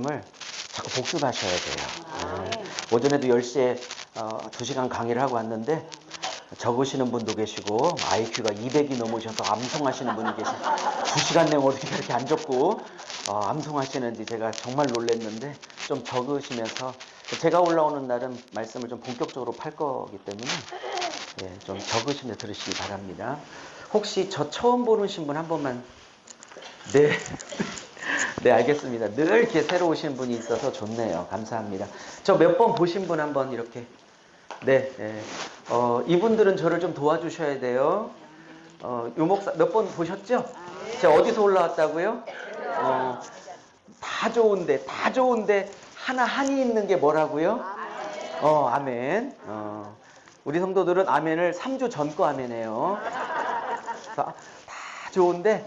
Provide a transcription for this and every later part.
말씀을 자꾸 복습하셔야 돼요. 오전에도 10시에 2시간 강의를 하고 왔는데 적으시는 분도 계시고 IQ가 200이 넘으셔서 암송하시는 분이 계시고 2시간 내에 어떻게 그렇게 안 적고 암송하시는지 제가 정말 놀랐는데 좀 적으시면서 제가 올라오는 날은 말씀을 좀 본격적으로 팔 거기 때문에 좀 적으시면서 들으시기 바랍니다. 혹시 저 처음 보신 분 한 번만. 네. 네, 알겠습니다. 늘 이렇게 새로 오신 분이 있어서 좋네요. 감사합니다. 저 몇 번 보신 분 한번 이렇게. 네. 이분들은 저를 좀 도와주셔야 돼요. 요 목사 몇 번 보셨죠? 제가 어디서 올라왔다고요? 다 좋은데 하나 한이 있는 게 뭐라고요? 아멘. 우리 성도들은 아멘을 3주 전 거 아멘해요. 다 좋은데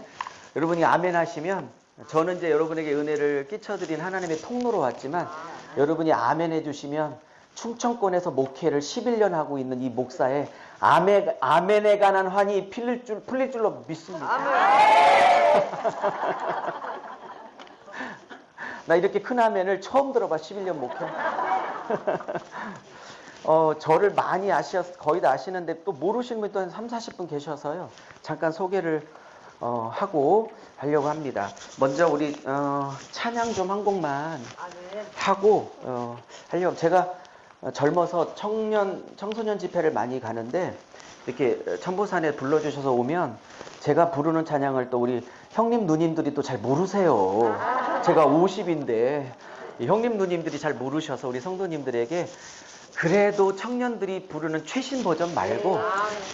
여러분이 아멘 하시면 저는 이제 여러분에게 은혜를 끼쳐드린 하나님의 통로로 왔지만 여러분이 아멘 해주시면 충청권에서 목회를 11년 하고 있는 이 목사의 아멘에 관한 환이 풀릴 줄로 믿습니다. 나 이렇게 큰 아멘을 처음 들어봐. 11년 목회. 저를 많이 거의 다 아시는데 또 모르시는 분이 또 한 30-40분 계셔서요. 잠깐 소개를 하고 하려고 합니다. 먼저 우리 찬양 좀 한 곡만 하고 하려고. 제가 젊어서 청소년 집회를 많이 가는데 이렇게 천보산에 불러주셔서 오면 제가 부르는 찬양을 또 우리 형님 누님들이 또 잘 모르세요. 제가 50인데 형님 누님들이 잘 모르셔서 우리 성도님들에게 그래도 청년들이 부르는 최신 버전 말고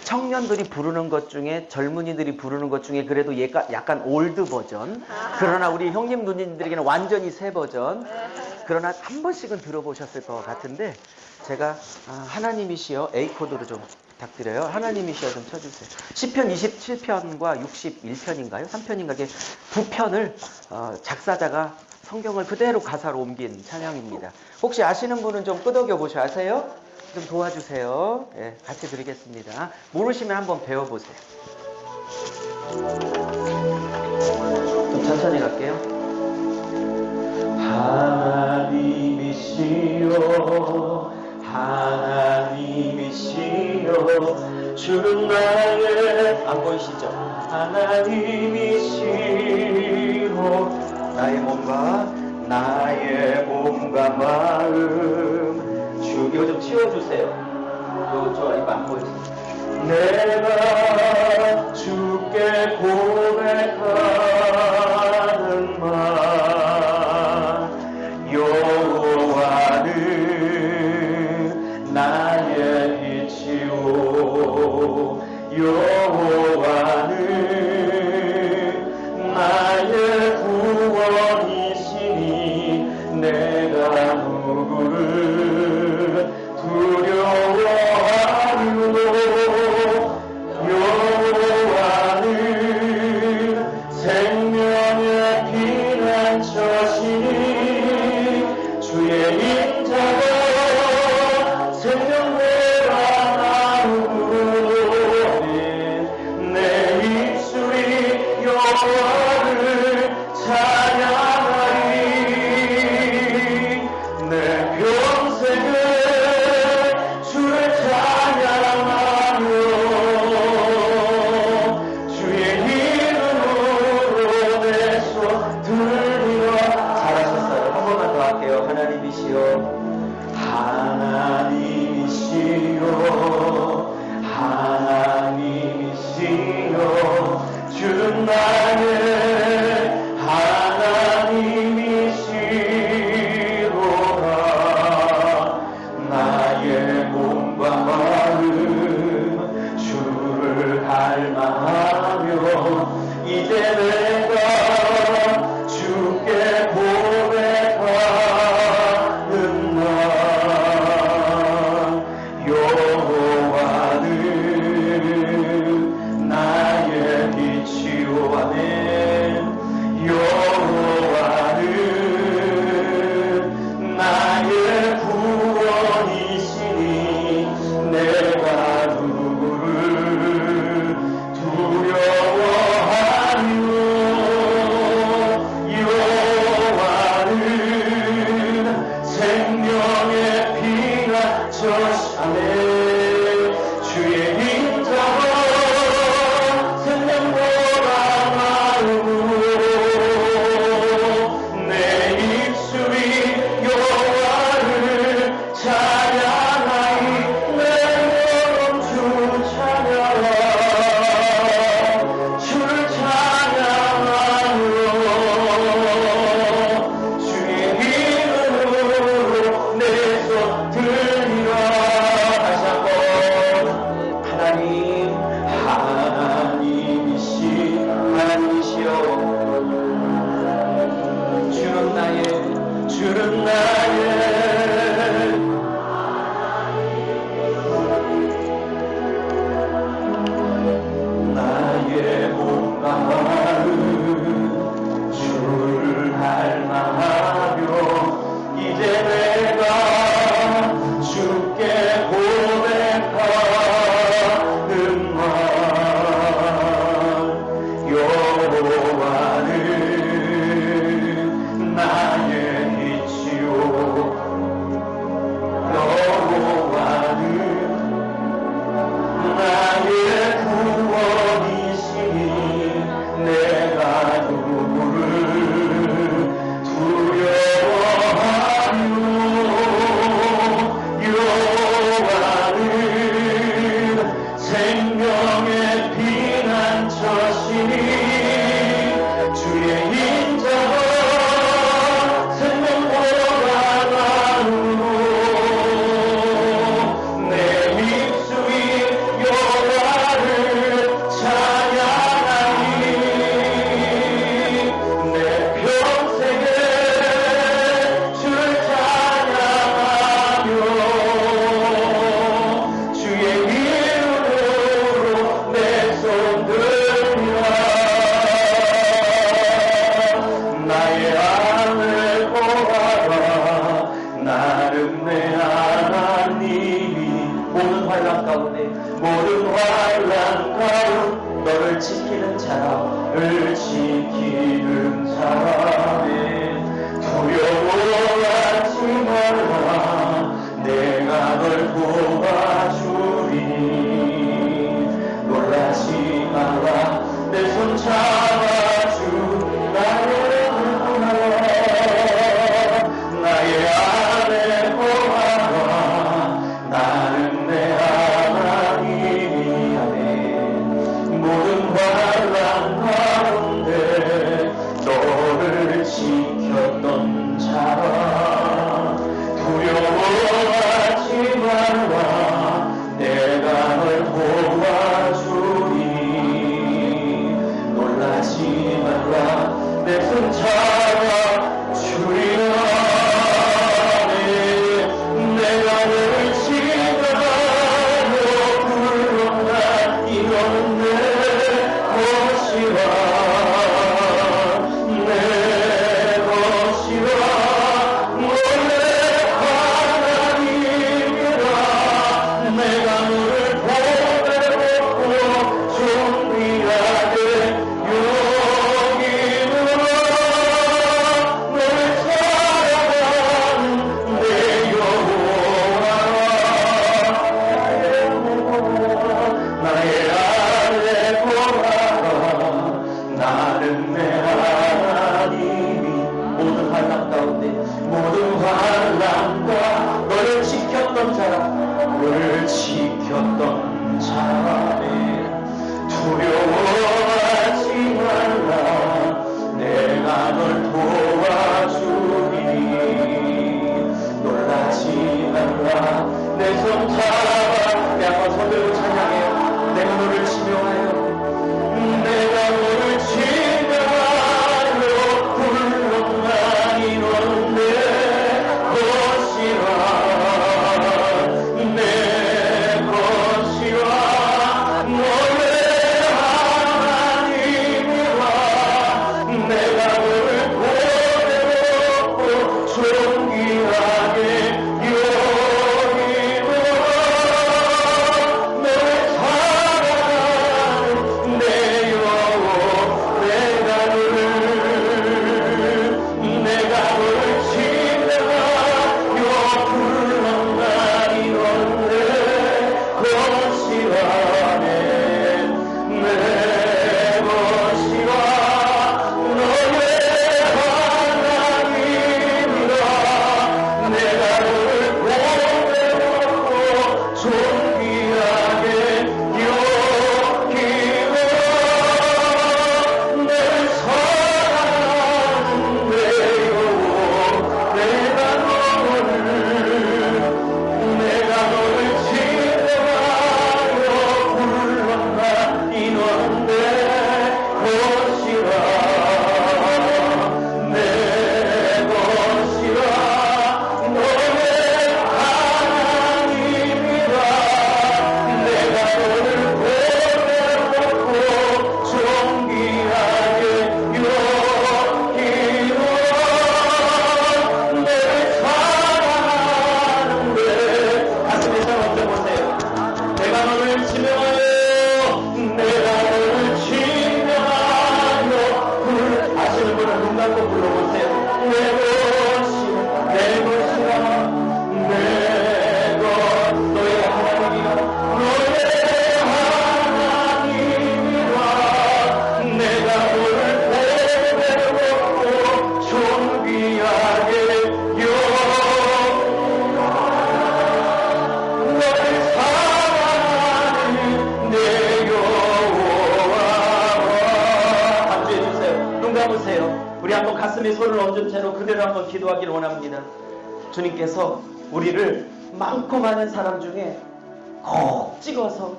청년들이 부르는 것 중에 젊은이들이 부르는 것 중에 그래도 약간 올드 버전, 그러나 우리 형님 누님들에게는 완전히 새 버전, 그러나 한 번씩은 들어보셨을 것 같은데 제가 하나님이시여 A 코드로 좀 부탁드려요. 하나님이시여 좀 쳐주세요. 시편 27편과 61편인가요? 3편인가? 이게 두 편을 작사자가 성경을 그대로 가사로 옮긴 찬양입니다. 혹시 아시는 분은 좀 끄덕여 보셔. 아세요? 좀 도와주세요. 같이 드리겠습니다. 모르시면 한번 배워보세요. 좀 천천히 갈게요. 하나님이시여 주는 나의 안 보이시죠? 하나님이시여 나의 몸과 마음 이거 좀 치워주세요. 저 이거 안 보이지? 내가 주께 고백하는 말 여호와는 나의 빛이요 여호와는 나의 구원이시니 내가 누구를 두려워하리요 여호와는 생명의 피난처시니 주의 인자가 생명되라 나누는 내 입술이 여호와를 찬양하리 내 평생을 주를 찬양하며 주의 이름으로 내 손 들리며 잘하셨어요. 한 번만 더 할게요. 하나님이시여 하나님이시여 주는 나의 하나님이시로다 나의 몸과 마음 주를 닮아하며 이제 내가 주께 고백하는 날 여호와는 모든 환난 가운 너를 지키는 자를 지키는 자네 두려워하지 말라 내가 널 도와주리 놀라지 말라 내 손 잡아주 나를 구하라 나의 안에 거하라 나는 내 하나님이 하네 모든 환난 가운데 너를 지켰던 자라 두려워하지 말라 내가 널 도와주리 놀라지 말라 내 손 잡아 주리라 내가 너를 지나가며 불렀나 이건 내 것이라 내 것이라 원래 하나님이라 내가 너를 보내고 존귀하게 여기노라 너를 사랑하는 내 여호와 나의 안에 거하라 나는 내 하나님이 모든 환난 가운데 모든 환난과 너를 지켰던 자라 너를 지켰던 자라네 두려워하지 말라 내가 널 도와주리 놀라지 말라 내 손 잡아 내 한번 손 들고 찬양해요 내가 너를 지명하여 내가 너를 지명하여 불렀나니 넌 내 것이라 내 것이라 너의 하나님이라 내가 너를 보내고 존귀하게 여기노라 너를 사랑하는 내 여호 내가 너를 지나가며 불렀나니 넌 내 것이라 내 것이라 너의 하나님이라 내가 너를 보내고 존귀하게 여기노라 내 사랑하는 내 여호 내가 너를 지나가며 불렀나 이넌 내 것이라 내 것이라 너의 하나님이라 내가 너를 보내고 존귀하게 여기노라 내 사랑하는 내 가슴에 잘 얹어보세요 내가 너를 지명하여 내가 너를 지명하여 아시는 분은 눈 감고 불러보세요 내 것이라 내 것이라 내 것 너의 하나님이라 너의 하나님이라 내가 너를 보내고 존귀하게 너를 사랑하는 내 여호와 감주해주세요 눈 감으세요 우리 한번 가슴에 손을 얹은 채로 그대로 한번 기도하기를 원합니다 주님께서 우리를 많고 많은 사람 중에 콕 찍어서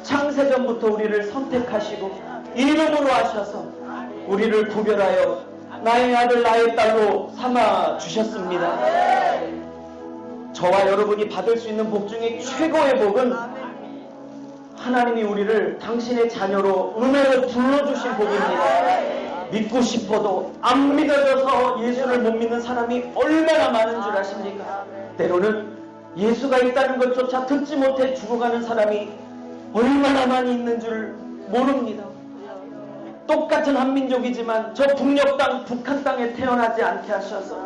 창세전부터 우리를 선택하시고 이름으로 하셔서 우리를 구별하여 나의 아들 나의 딸로 삼아 주셨습니다. 저와 여러분이 받을 수 있는 복 중에 최고의 복은 하나님이 우리를 당신의 자녀로 은혜로 불러주신 복입니다. 믿고 싶어도 안 믿어져서 예수를 못 믿는 사람이 얼마나 많은 줄 아십니까? 때로는 예수가 있다는 것조차 듣지 못해 죽어가는 사람이 얼마나 많이 있는 줄 모릅니다. 똑같은 한민족이지만 저 북녘 땅, 북한 땅에 태어나지 않게 하셔서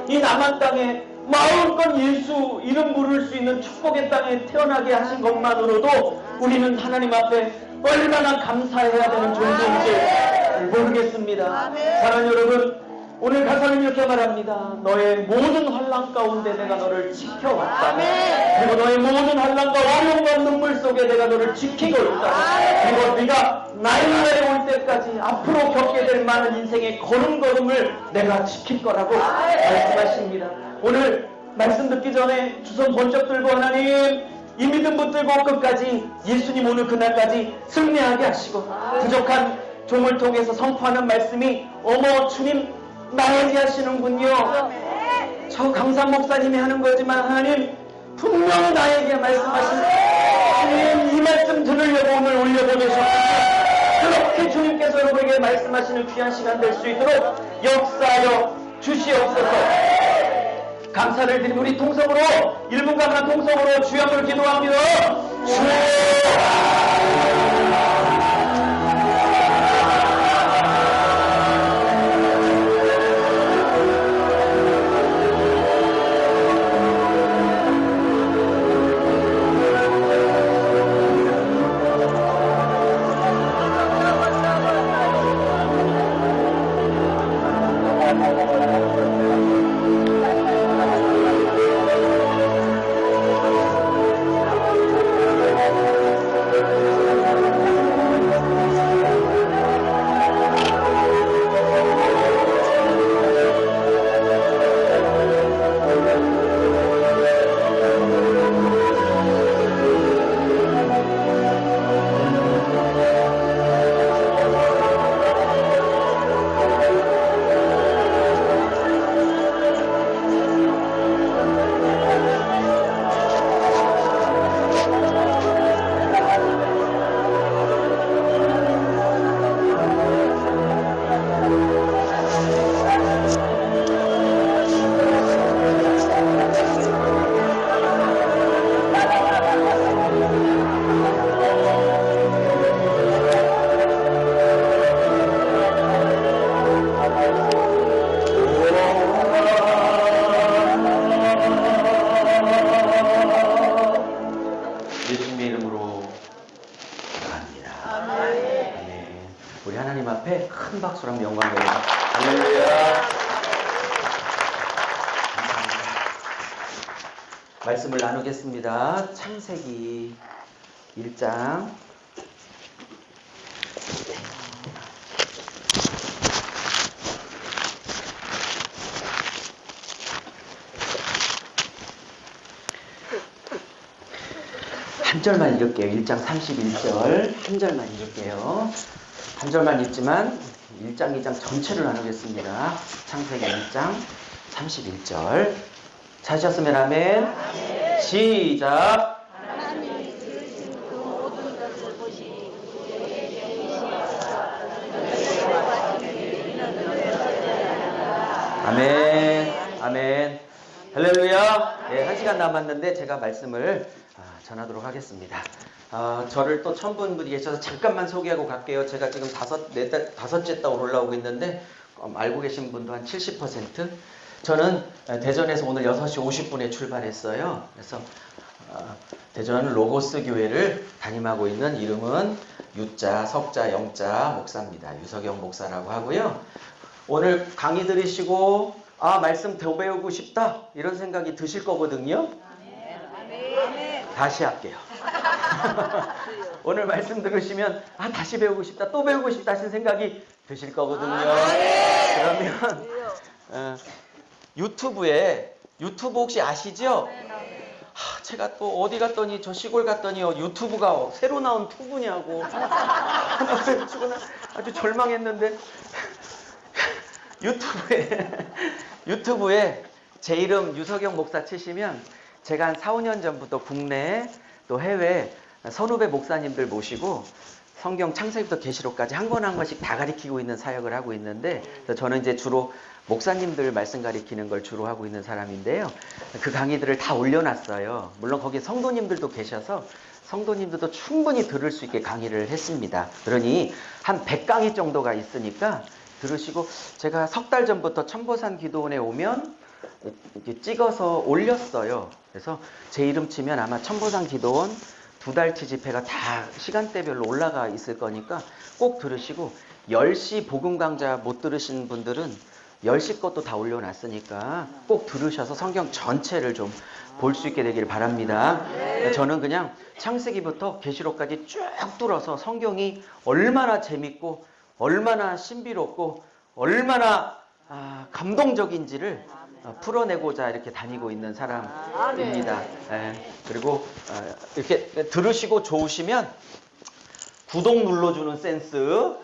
이 남한 땅에 마음껏 예수 이름 부를 수 있는 축복의 땅에 태어나게 하신 것만으로도 우리는 하나님 앞에 얼마나 감사해야 되는 존재인지 모르겠습니다. 사랑하는 여러분, 오늘 가사는 이렇게 말합니다. 너의 모든 환난 가운데 내가 너를 지켜왔다. 그리고 너의 모든 환난과 어려움과 눈물 속에 내가 너를 지키고 있다. 그리고 네가 나이에 올 때까지 앞으로 겪게 될 많은 인생의 걸음걸음을 내가 지킬 거라고 말씀하십니다. 오늘 말씀 듣기 전에 두 손 번쩍 들고 하나님, 이 믿음 붙들고 끝까지 예수님 오늘 그날까지 승리하게 하시고 부족한 종을 통해서 선포하는 말씀이 어머 주님 나에게 하시는군요. 저 강산 목사님이 하는 거지만 하나님 분명히 나에게 말씀하신 주님 이 말씀 들으려고 오늘 올려보내셨군요. 그렇게 주님께서 여러분에게 말씀하시는 귀한 시간 될 수 있도록 역사하여 주시옵소서. 감사를 드리는 우리 통성으로 1분간만 통성으로 주여를 기도합니다. 큰 박수로 한번 영광 드립니다. 할렐루야. 감사합니다. 말씀을 나누겠습니다. 창세기 1장 한 절만 읽을게요. 1장 31절 한 절만 읽을게요. 한 절만 읽지만 1장 2장 전체를 나누겠습니다. 창세기 1장 31절 찾으셨으면 아멘. 아멘. 시작. 아멘. 아멘. 할렐루야. 네, 1시간 남았는데 제가 말씀을 전하도록 하겠습니다. 저를 또 처음 본 분이 계셔서 잠깐만 소개하고 갈게요. 제가 지금 다섯째 달 올라오고 있는데 알고 계신 분도 한 70%. 저는 대전에서 오늘 6시 50분에 출발했어요. 그래서 대전 로고스 교회를 담임하고 있는 이름은 유자, 석자, 영자 목사입니다. 유석영 목사라고 하고요. 오늘 강의 들으시고 말씀 더 배우고 싶다 이런 생각이 드실 거거든요. 다시 할게요. 오늘 말씀 들으시면 다시 배우고 싶다, 또 배우고 싶다 하신 생각이 드실 거거든요. 그러면 유튜브 혹시 아시죠? 제가 또 어디 갔더니 저 시골 갔더니 유튜브가 새로 나온 투브냐고 아주 절망했는데 유튜브에 제 이름 유석영 목사 치시면 제가 한 4, 5년 전부터 국내 또 해외 선후배 목사님들 모시고 성경 창세기부터 계시록까지 한 권 한 권씩 다 가리키고 있는 사역을 하고 있는데 저는 이제 주로 목사님들 말씀 가리키는 걸 주로 하고 있는 사람인데요. 그 강의들을 다 올려놨어요. 물론 거기에 성도님들도 계셔서 성도님들도 충분히 들을 수 있게 강의를 했습니다. 그러니 한 100강의 정도가 있으니까 들으시고, 제가 석 달 전부터 천보산 기도원에 오면 이렇게 찍어서 올렸어요. 그래서 제 이름 치면 아마 천보산 기도원 2달치 집회가 다 시간대별로 올라가 있을 거니까 꼭 들으시고, 10시 복음 강좌 못 들으신 분들은 10시 것도 다 올려놨으니까 꼭 들으셔서 성경 전체를 좀 볼 수 있게 되기를 바랍니다. 저는 그냥 창세기부터 계시록까지 쭉 뚫어서 성경이 얼마나 재밌고 얼마나 신비롭고 얼마나 감동적인지를 풀어내고자 이렇게 다니고 있는 사람입니다. 그리고 이렇게 들으시고 좋으시면 구독 눌러주는 센스,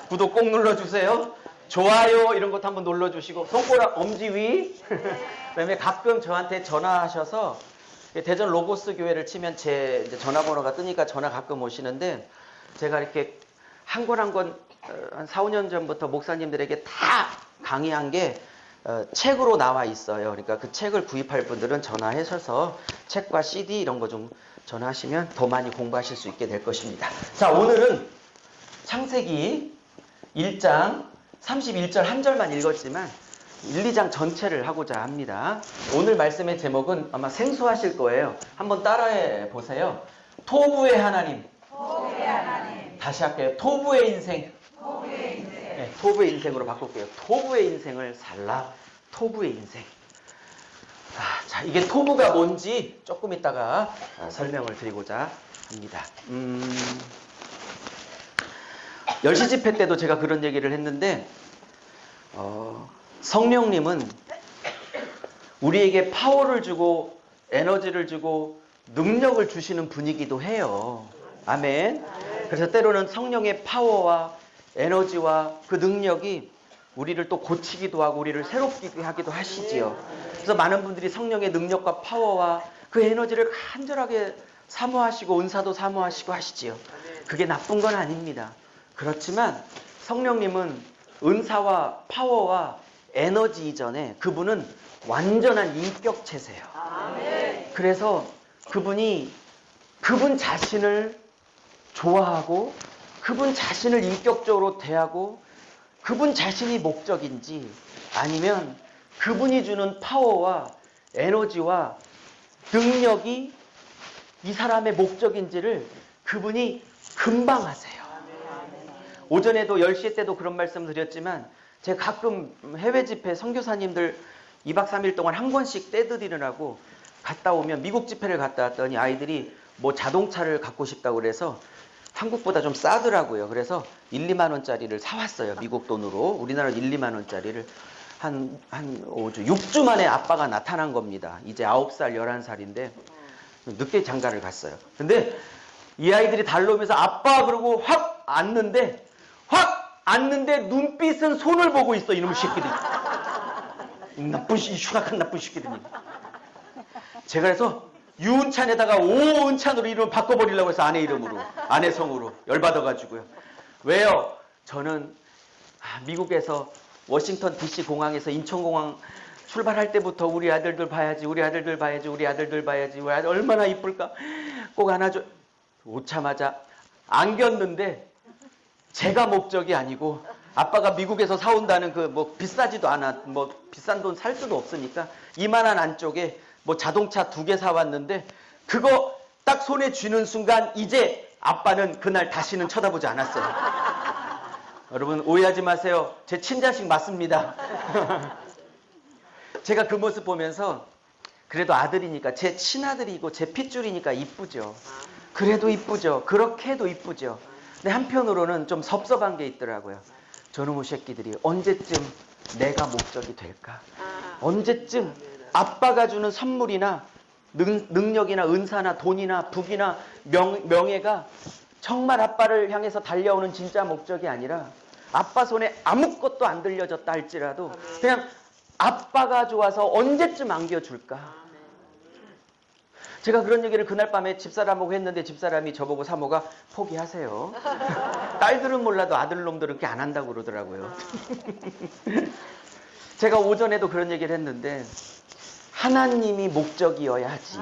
구독 꼭 눌러주세요. 좋아요 이런 것도 한번 눌러주시고, 손가락 엄지 위. 그다음에 가끔 저한테 전화하셔서, 대전 로고스 교회를 치면 제 이제 전화번호가 뜨니까 전화 가끔 오시는데, 제가 이렇게 한 권 한 권 한 4, 5년 전부터 목사님들에게 다 강의한 게 책으로 나와 있어요. 그러니까 그 책을 구입할 분들은 전화하셔서 책과 CD 이런 거 좀 전화하시면 더 많이 공부하실 수 있게 될 것입니다. 자, 오늘은 창세기 1장 31절 한 절만 읽었지만 1, 2장 전체를 하고자 합니다. 오늘 말씀의 제목은 아마 생소하실 거예요. 한번 따라해 보세요. 토부의 하나님. 다시 할게요. 토부의 인생. 네, 토부의 인생으로 바꿀게요. 토부의 인생을 살라. 토부의 인생. 자, 이게 토부가 뭔지 조금 이따가 설명을 드리고자 합니다. 10시 집회 때도 제가 그런 얘기를 했는데, 성령님은 우리에게 파워를 주고 에너지를 주고 능력을 주시는 분이기도 해요. 아멘. 그래서 때로는 성령의 파워와 에너지와 그 능력이 우리를 또 고치기도 하고 우리를 새롭게 하기도 하시지요. 그래서 많은 분들이 성령의 능력과 파워와 그 에너지를 간절하게 사모하시고 은사도 사모하시고 하시지요. 그게 나쁜 건 아닙니다. 그렇지만 성령님은 은사와 파워와 에너지 이전에 그분은 완전한 인격체세요. 그래서 그분이 그분 자신을 좋아하고 그분 자신을 인격적으로 대하고 그분 자신이 목적인지, 아니면 그분이 주는 파워와 에너지와 능력이 이 사람의 목적인지를 그분이 금방 하세요. 오전에도 10시 때도 그런 말씀 드렸지만, 제가 가끔 해외 집회 선교사님들 2박 3일 동안 한 권씩 떼드리느라고 갔다 오면, 미국 집회를 갔다 왔더니 아이들이 뭐 자동차를 갖고 싶다고 그래서 한국보다 좀 싸더라고요. 그래서 1, 2만 원짜리를 사왔어요. 미국 돈으로. 우리나라 1, 2만 원짜리를 한 5주, 6주 만에 아빠가 나타난 겁니다. 이제 9살, 11살인데 늦게 장가를 갔어요. 근데 이 아이들이 달려오면서 아빠 그러고 확 앉는데 눈빛은 손을 보고 있어. 이놈의 새끼들이. 흉악한 나쁜 새끼들이. 제가 그래서 유은찬에다가 오은찬으로 이름을 바꿔버리려고 해서 아내 이름으로, 아내 성으로 열받아가지고요. 왜요? 저는 미국에서 워싱턴 DC 공항에서 인천공항 출발할 때부터 우리 아들들 봐야지, 우리 아들들 봐야지, 우리 아들들 봐야지, 우리 아들 얼마나 이쁠까, 꼭 안아줘. 오자마자 안겼는데 제가 목적이 아니고, 아빠가 미국에서 사온다는 그 뭐 비싸지도 않아, 뭐 비싼 돈 살 수도 없으니까 이만한 안쪽에 뭐 자동차 2개 사왔는데, 그거 딱 손에 쥐는 순간 이제 아빠는 그날 다시는 쳐다보지 않았어요. 여러분 오해하지 마세요. 제 친자식 맞습니다. 제가 그 모습 보면서 그래도 아들이니까, 제 친아들이고 제 핏줄이니까 이쁘죠. 그래도 이쁘죠. 그렇게 해도 이쁘죠. 근데 한편으로는 좀 섭섭한 게 있더라고요. 저놈의 새끼들이 언제쯤 내가 목적이 될까? 언제쯤 아빠가 주는 선물이나 능력이나 은사나 돈이나 부귀나 명예가 정말 아빠를 향해서 달려오는 진짜 목적이 아니라, 아빠 손에 아무것도 안 들려졌다 할지라도 그냥 아빠가 좋아서 언제쯤 안겨줄까? 제가 그런 얘기를 그날 밤에 집사람하고 했는데, 집사람이 저보고 사모가 포기하세요. 딸들은 몰라도 아들놈들은 그렇게 안 한다고 그러더라고요. 제가 오전에도 그런 얘기를 했는데, 하나님이 목적이어야 하지.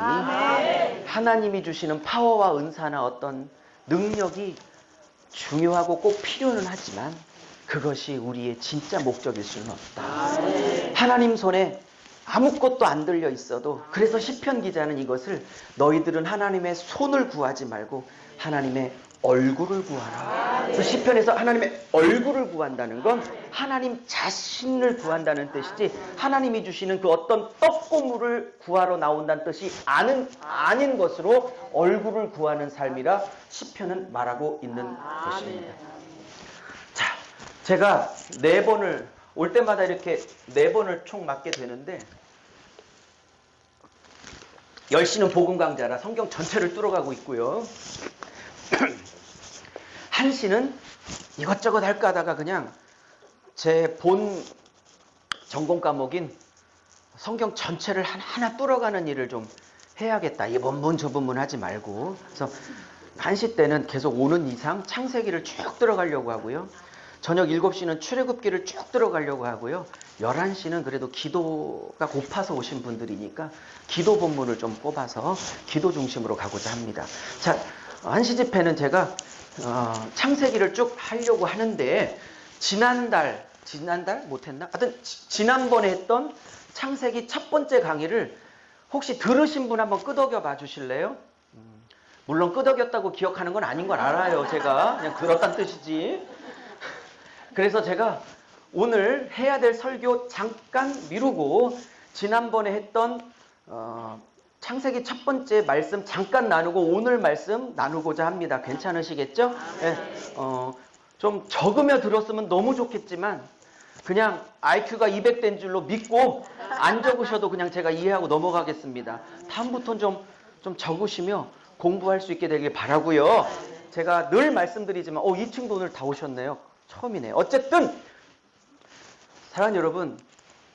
하나님이 주시는 파워와 은사나 어떤 능력이 중요하고 꼭 필요는 하지만 그것이 우리의 진짜 목적일 수는 없다. 하나님 손에 아무것도 안 들려 있어도, 그래서 시편 기자는 이것을 너희들은 하나님의 손을 구하지 말고 하나님의 얼굴을 구하라. 그래서 시편에서 하나님의 얼굴을 구한다는 건 하나님 자신을 구한다는 뜻이지, 하나님이 주시는 그 어떤 떡고물을 구하러 나온다는 뜻이 아닌 것으로 얼굴을 구하는 삶이라 시편은 말하고 있는 것입니다. 자, 제가 4번을 올 때마다 이렇게 4번을 총 맞게 되는데, 10시는 복음 강좌라 성경 전체를 뚫어가고 있고요. 1시는 이것저것 할까 하다가 그냥 제 본 전공 과목인 성경 전체를 하나 뚫어가는 일을 좀 해야겠다. 이 본문 저 본문 하지 말고. 그래서 1시 때는 계속 오는 이상 창세기를 쭉 들어가려고 하고요. 저녁 7시는 출애굽기를 쭉 들어가려고 하고요. 11시는 그래도 기도가 고파서 오신 분들이니까 기도 본문을 좀 뽑아서 기도 중심으로 가고자 합니다. 자, 1시 집회는 제가 창세기를 쭉 하려고 하는데, 지난달 못했나? 하여튼 지난번에 했던 창세기 첫 번째 강의를 혹시 들으신 분 한번 끄덕여 봐 주실래요? 물론 끄덕였다고 기억하는 건 아닌 걸 알아요. 제가 그냥 들었다는 뜻이지. 그래서 제가 오늘 해야 될 설교 잠깐 미루고 지난번에 했던 창세기 첫 번째 말씀 잠깐 나누고 오늘 말씀 나누고자 합니다. 괜찮으시겠죠? 네, 좀 적으며 들었으면 너무 좋겠지만 그냥 IQ가 200대인 줄로 믿고 안 적으셔도 그냥 제가 이해하고 넘어가겠습니다. 다음부터는 좀 적으시며 공부할 수 있게 되길 바라고요. 제가 늘 말씀드리지만 2층도 오늘 다 오셨네요. 처음이네요. 어쨌든 사랑하는 여러분,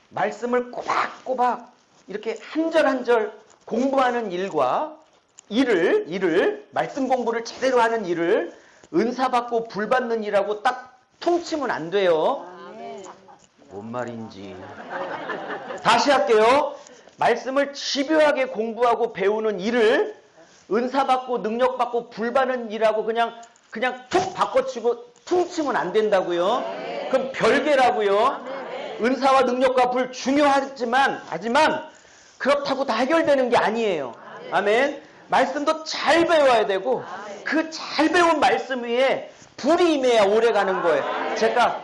말씀을 꼬박꼬박 이렇게 한 절 한 절 공부하는 일과 일을 말씀 공부를 제대로 하는 일을 은사 받고 불 받는 일하고 딱 퉁치면 안 돼요. 뭔 말인지 다시 할게요. 말씀을 집요하게 공부하고 배우는 일을 은사 받고 능력 받고 불 받는 일하고 그냥 툭 바꿔치고 퉁치면 안 된다고요. 그럼 별개라고요. 은사와 능력과 불 중요하지만 그렇다고 다 해결되는 게 아니에요. 아멘. 말씀도 잘 배워야 되고 그 잘 배운 말씀 위에 불이 임해야 오래 가는 거예요. 제가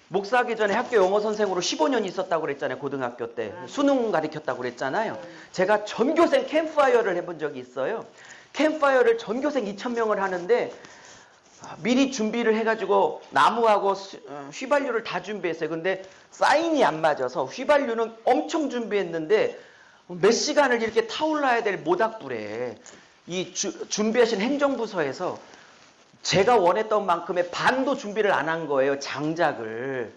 목사하기 전에 학교 영어 선생으로 15년 있었다고 그랬잖아요. 고등학교 때 수능 가르쳤다고 그랬잖아요. 제가 전교생 캠프파이어를 해본 적이 있어요. 캠프파이어를 전교생 2,000명을 하는데 미리 준비를 해가지고 나무하고 휘발유를 다 준비했어요. 근데 사인이 안 맞아서 휘발유는 엄청 준비했는데 몇 시간을 이렇게 타올라야 될 모닥불에 이 준비하신 행정부서에서 제가 원했던 만큼의 반도 준비를 안 한 거예요. 장작을.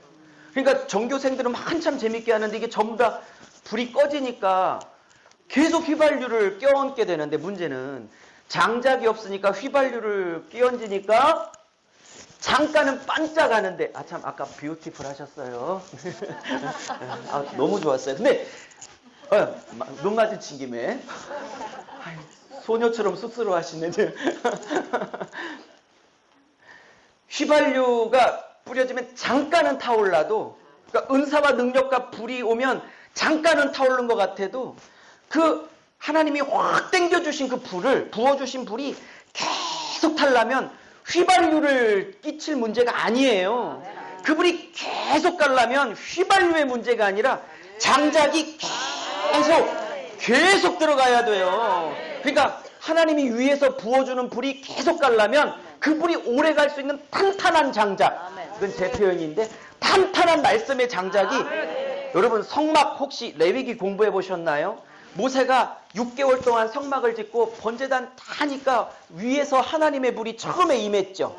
그러니까 전교생들은 한참 재밌게 하는데 이게 전부 다 불이 꺼지니까 계속 휘발유를 껴얹게 되는데, 문제는 장작이 없으니까 휘발유를 끼얹으니까 잠깐은 반짝하는데, 참 아까 뷰티풀 하셨어요. 너무 좋았어요. 근데 눈 마주친 김에 소녀처럼 쑥스러워하시는데 휘발유가 뿌려지면 잠깐은 타올라도, 그러니까 은사와 능력과 불이 오면 잠깐은 타오르는 것 같아도 그 하나님이 확 당겨주신 그 불을, 부어주신 불이 계속 타려면 휘발유를 끼칠 문제가 아니에요. 그 불이 계속 가려면 휘발유의 문제가 아니라 장작이 계속 들어가야 돼요. 그러니까 하나님이 위에서 부어주는 불이 계속 가려면 그 불이 오래 갈 수 있는 탄탄한 장작, 이건 제 표현인데 탄탄한 말씀의 장작이, 여러분 성막 혹시 레위기 공부해 보셨나요? 모세가 6개월 동안 성막을 짓고 번제단 다 하니까 위에서 하나님의 불이 처음에 임했죠.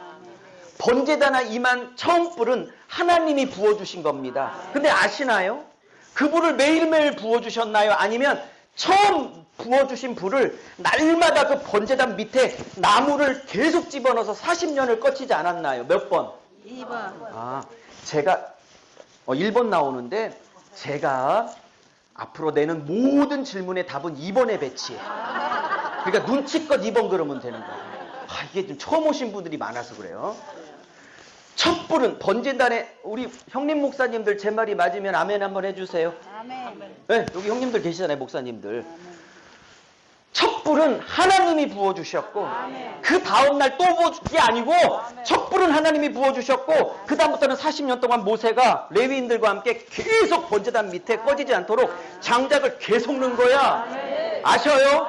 번제단에 임한 처음 불은 하나님이 부어주신 겁니다. 근데 아시나요? 그 불을 매일매일 부어주셨나요? 아니면 처음 부어주신 불을 날마다 그 번제단 밑에 나무를 계속 집어넣어서 40년을 꺼치지 않았나요? 몇 번? 2번. 제가 1번 나오는데 제가 앞으로 내는 모든 질문의 답은 2번에 배치해. 그러니까 눈치껏 2번 그러면 되는 거야. 이게 좀 처음 오신 분들이 많아서 그래요. 촛불은 번진단에 우리 형님 목사님들 제 말이 맞으면 아멘 한번 해주세요. 아멘. 네, 여기 형님들 계시잖아요, 목사님들. 촛불은 하나님이 부어주셨고 그 다음날 또 부어줄 게 아니고 촛불은 하나님이 부어주셨고 그 다음부터는 40년 동안 모세가 레위인들과 함께 계속 번제단 밑에 꺼지지 않도록 장작을 계속 넣은 거야. 아셔요?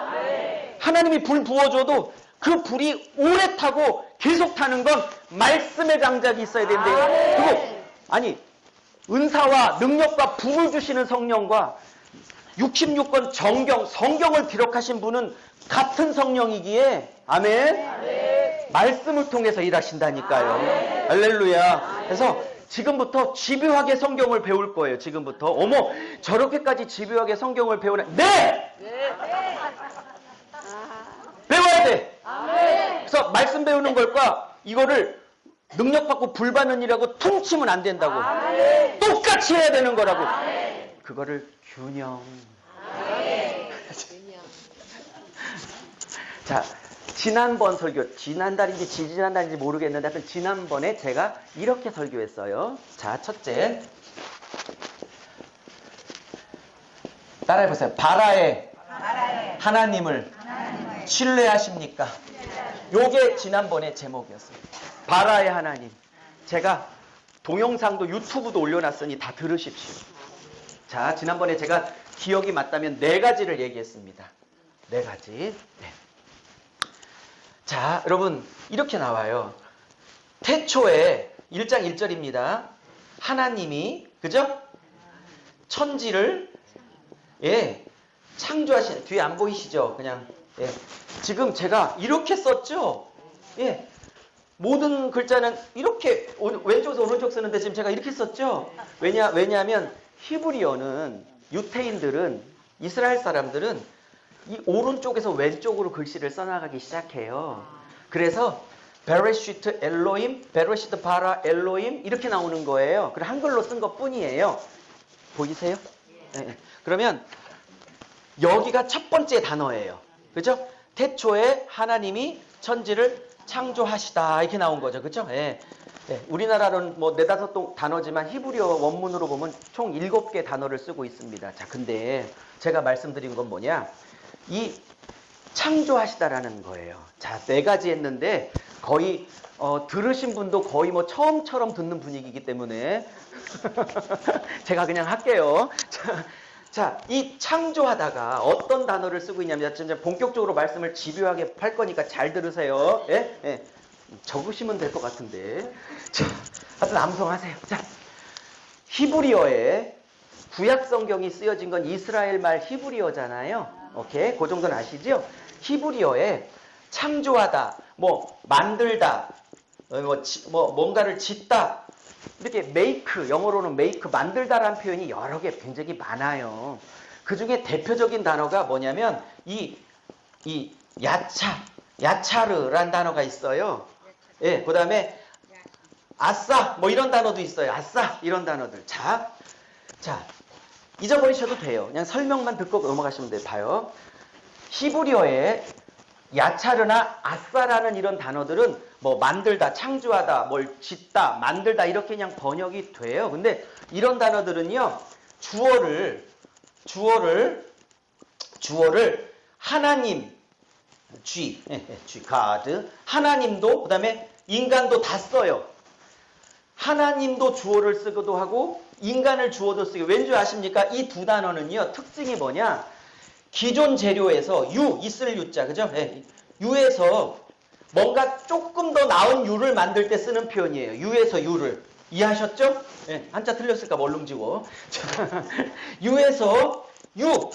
하나님이 불 부어줘도 그 불이 오래 타고 계속 타는 건 말씀의 장작이 있어야 된대요. 그리고 아니 은사와 능력과 불을 주시는 성령과 66권 성경을 기록하신 분은 같은 성령이기에 아멘. 말씀을 통해서 일하신다니까요. 할렐루야. 그래서 지금부터 집요하게 성경을 배울 거예요. 지금부터. 어머, 저렇게까지 집요하게 성경을 배우네. 네! 배워야 돼. 그래서 말씀 배우는 것과 이거를 능력받고 불받는이라고 퉁치면 안 된다고. 똑같이 해야 되는 거라고. 그거를 균형. 자, 지난번 설교, 지난달인지 지지난달인지 모르겠는데 하여튼 지난번에 제가 이렇게 설교했어요. 자, 첫째. 따라해보세요. 바라의 하나님을 신뢰하십니까? 요게 지난번에 제목이었어요. 바라의 하나님. 제가 동영상도 유튜브도 올려놨으니 다 들으십시오. 자, 지난번에 제가 기억이 맞다면 4가지를 얘기했습니다. 4가지. 네. 자, 여러분 이렇게 나와요. 태초에 1장 1절입니다. 하나님이 그죠? 천지를 창조하신 뒤에 안 보이시죠? 그냥 지금 제가 이렇게 썼죠? 모든 글자는 이렇게 왼쪽에서 오른쪽 쓰는데 지금 제가 이렇게 썼죠? 왜냐하면 히브리어는 유태인들은 이스라엘 사람들은 이 오른쪽에서 왼쪽으로 글씨를 써나가기 시작해요. 그래서 베레시트 엘로임, 베레시트 바라 엘로임 이렇게 나오는 거예요. 그래 한글로 쓴 것뿐이에요. 보이세요? 네. 그러면 여기가 첫 번째 단어예요. 그죠? 태초에 하나님이 천지를 창조하시다 이렇게 나온 거죠. 그죠? 네. 네. 우리나라는 뭐 4-5 단어지만 히브리어 원문으로 보면 총 7개 단어를 쓰고 있습니다. 자, 근데 제가 말씀드린 건 뭐냐? 이 창조하시다라는 거예요. 자, 4가지 했는데 거의 들으신 분도 거의 뭐 처음처럼 듣는 분위기이기 때문에 제가 그냥 할게요. 자, 이 창조하다가 어떤 단어를 쓰고 있냐면 진짜 본격적으로 말씀을 집요하게 할 거니까 잘 들으세요. 예? 적으시면 될 것 같은데. 자, 하여튼 암송하세요. 자, 히브리어에 구약 성경이 쓰여진 건 이스라엘 말 히브리어잖아요. 오케이, 그 정도는 아시죠? 히브리어에 창조하다, 뭐 만들다, 뭔가를 짓다 이렇게 make, 영어로는 make, 만들다라는 표현이 여러 개 굉장히 많아요. 그 중에 대표적인 단어가 뭐냐면 이 야차르라는 단어가 있어요. 예, 그 다음에 아싸 뭐 이런 단어도 있어요. 아싸 이런 단어들. 자, 잊어버리셔도 돼요. 그냥 설명만 듣고 넘어가시면 돼요. 봐요. 히브리어에 야차르나 아싸라는 이런 단어들은 뭐 만들다, 창조하다, 뭘 짓다, 만들다 이렇게 그냥 번역이 돼요. 근데 이런 단어들은요. 주어를 하나님, God, 하나님도 그다음에 인간도 다 써요. 하나님도 주어를 쓰기도 하고 인간을 주어도 쓰고 왠지 아십니까? 이 두 단어는요. 특징이 뭐냐? 기존 재료에서 있을 유자, 그죠? 유에서 뭔가 조금 더 나은 유를 만들 때 쓰는 표현이에요. 유에서 유를. 이해하셨죠? 한자 틀렸을까 멀룽지고. 유에서 유.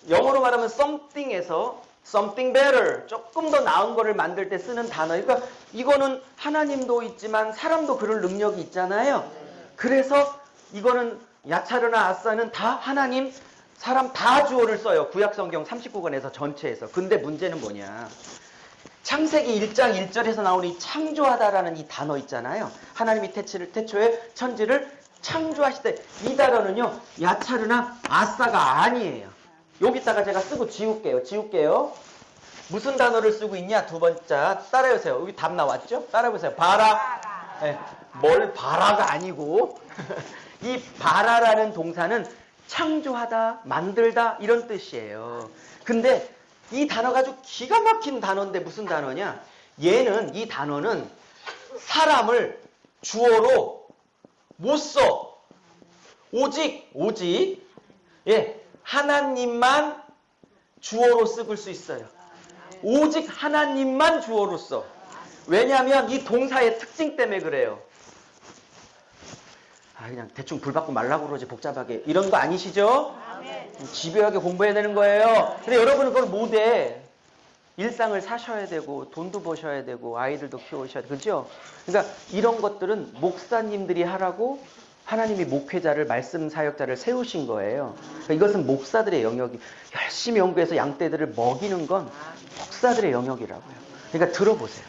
영어로 말하면 something에서 something better. 조금 더 나은 거를 만들 때 쓰는 단어. 그러니까 이거는 하나님도 있지만 사람도 그럴 능력이 있잖아요. 그래서 이거는 야차르나 아싸는 다 하나님, 사람 다 주어를 써요. 구약성경 39권에서 전체에서. 근데 문제는 뭐냐. 창세기 1장 1절에서 나오는 이 창조하다라는 이 단어 있잖아요. 하나님이 태초에 천지를 창조하실 때 이 단어는요 야차르나 아싸가 아니에요. 여기다가 제가 쓰고 지울게요. 무슨 단어를 쓰고 있냐? 두 번째 따라해보세요. 여기 답 나왔죠? 따라해보세요. 바라. 네, 뭘 바라가 아니고 이 바라라는 동사는 창조하다, 만들다 이런 뜻이에요. 근데 이 단어가 아주 기가 막힌 단어인데 무슨 단어냐? 이 단어는 사람을 주어로 못 써. 오직 하나님만 주어로 쓰을 수 있어요. 오직 하나님만 주어로 써. 왜냐하면 이 동사의 특징 때문에 그래요. 그냥 대충 불 받고 말라고 그러지 복잡하게. 이런 거 아니시죠? 집요하게 공부해야 되는 거예요. 근데 여러분은 그걸 못해. 일상을 사셔야 되고 돈도 버셔야 되고 아이들도 키우셔야 되고 그죠? 그러니까 이런 것들은 목사님들이 하라고 하나님이 목회자를 말씀 사역자를 세우신 거예요. 그러니까 이것은 목사들의 영역이 열심히 연구해서 양떼들을 먹이는 건 목사들의 영역이라고요. 그러니까 들어보세요.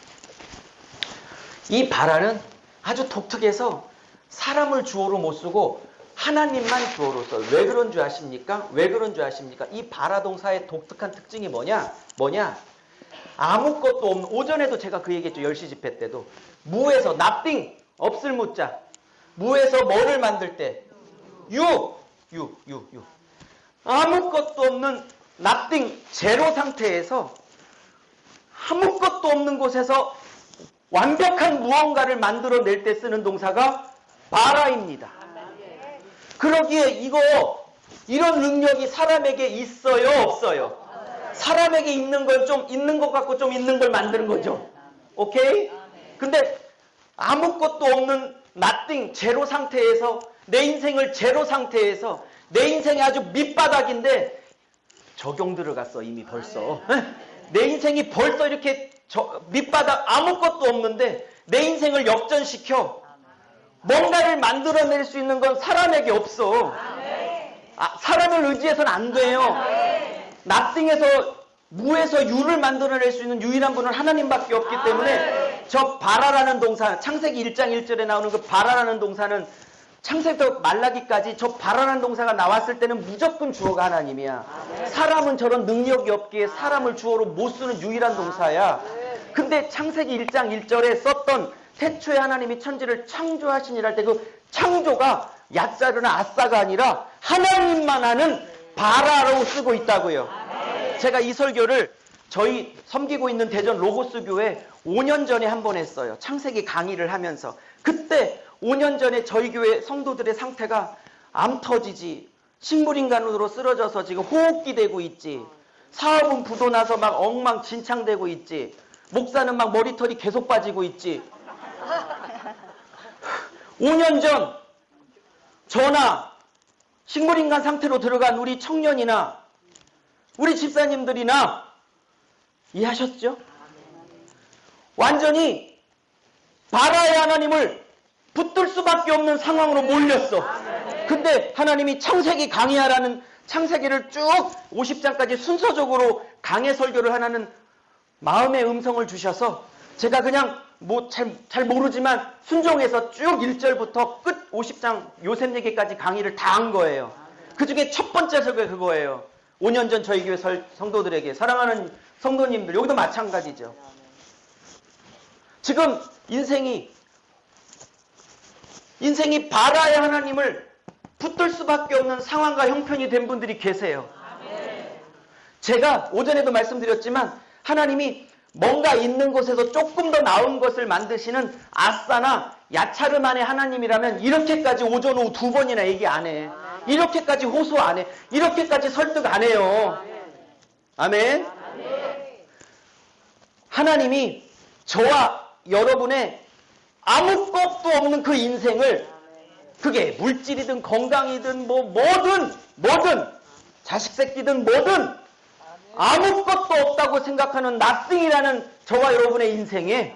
이 바라는 아주 독특해서 사람을 주어로 못 쓰고 하나님만 주어로 써요. 왜 그런 줄 아십니까? 이 바라 동사의 독특한 특징이 뭐냐? 아무것도 없는, 오전에도 제가 그 얘기했죠. 10시 집회 때도. 무에서 nothing, 없을 무자. 무에서 뭐를 만들 때? 유. 아무것도 없는 nothing, 제로 상태에서 아무것도 없는 곳에서 완벽한 무언가를 만들어낼 때 쓰는 동사가 바라입니다. 그러기에 이런 능력이 사람에게 있어요, 없어요? 사람에게 있는 건 좀 있는 것 같고 좀 있는 걸 만드는 거죠. 오케이? 근데 아무것도 없는 nothing, 제로 상태에서 내 인생을 제로 상태에서 내 인생이 아주 밑바닥인데 적용 들어갔어 이미 벌써. 내 인생이 벌써 이렇게 밑바닥 아무것도 없는데 내 인생을 역전시켜 뭔가를 만들어낼 수 있는 건 사람에게 없어. 사람을 의지해서는 안 돼요. nothing에서 무에서 유를 만들어낼 수 있는 유일한 분은 하나님밖에 없기 때문에 저 바라라는 동사, 창세기 1장 1절에 나오는 그 바라라는 동사는 창세기부터 말라기까지 저 바라라는 동사가 나왔을 때는 무조건 주어가 하나님이야. 사람은 저런 능력이 없기에 사람을 주어로 못 쓰는 유일한 동사야. 근데 창세기 1장 1절에 썼던 태초에 하나님이 천지를 창조하시니라 할 때 그 창조가 야짜르나 아싸가 아니라 하나님만 하는 바라로 쓰고 있다고요. 제가 이 설교를 저희 섬기고 있는 대전 로고스 교회 5년 전에 한 번 했어요. 창세기 강의를 하면서. 그때 5년 전에 저희 교회 성도들의 상태가 암 터지지, 식물인간으로 쓰러져서 지금 호흡기 되고 있지, 사업은 부도나서 막 엉망진창되고 있지, 목사는 막 머리털이 계속 빠지고 있지. 5년 전 저나 식물인간 상태로 들어간 우리 청년이나 우리 집사님들이나 이해하셨죠? 완전히 바라의 하나님을 붙들 수밖에 없는 상황으로 몰렸어. 근데 하나님이 창세기 강의하라는 창세기를 쭉 50장까지 순서적으로 강해 설교를 하라는 마음의 음성을 주셔서 제가 그냥 잘 모르지만 순종해서 쭉 1절부터 끝 50장 요셉 얘기까지 강의를 다 한 거예요. 그 중에 첫 번째 설교가 그거예요. 5년 전 저희 교회 성도들에게, 사랑하는 성도님들, 여기도 마찬가지죠. 지금 인생이 바라의 하나님을 붙들 수밖에 없는 상황과 형편이 된 분들이 계세요. 제가 오전에도 말씀드렸지만 하나님이 뭔가 있는 곳에서 조금 더 나은 것을 만드시는 아싸나 야차르만의 하나님이라면 이렇게까지 오전 오후 2번이나 얘기 안 해. 이렇게까지 호소 안 해. 이렇게까지 설득 안 해요. 아멘. 하나님이 저와 여러분의 아무것도 없는 그 인생을, 그게 물질이든 건강이든 뭐든 자식 새끼든 뭐든 아무것도 없다고 생각하는 nothing이라는 저와 여러분의 인생에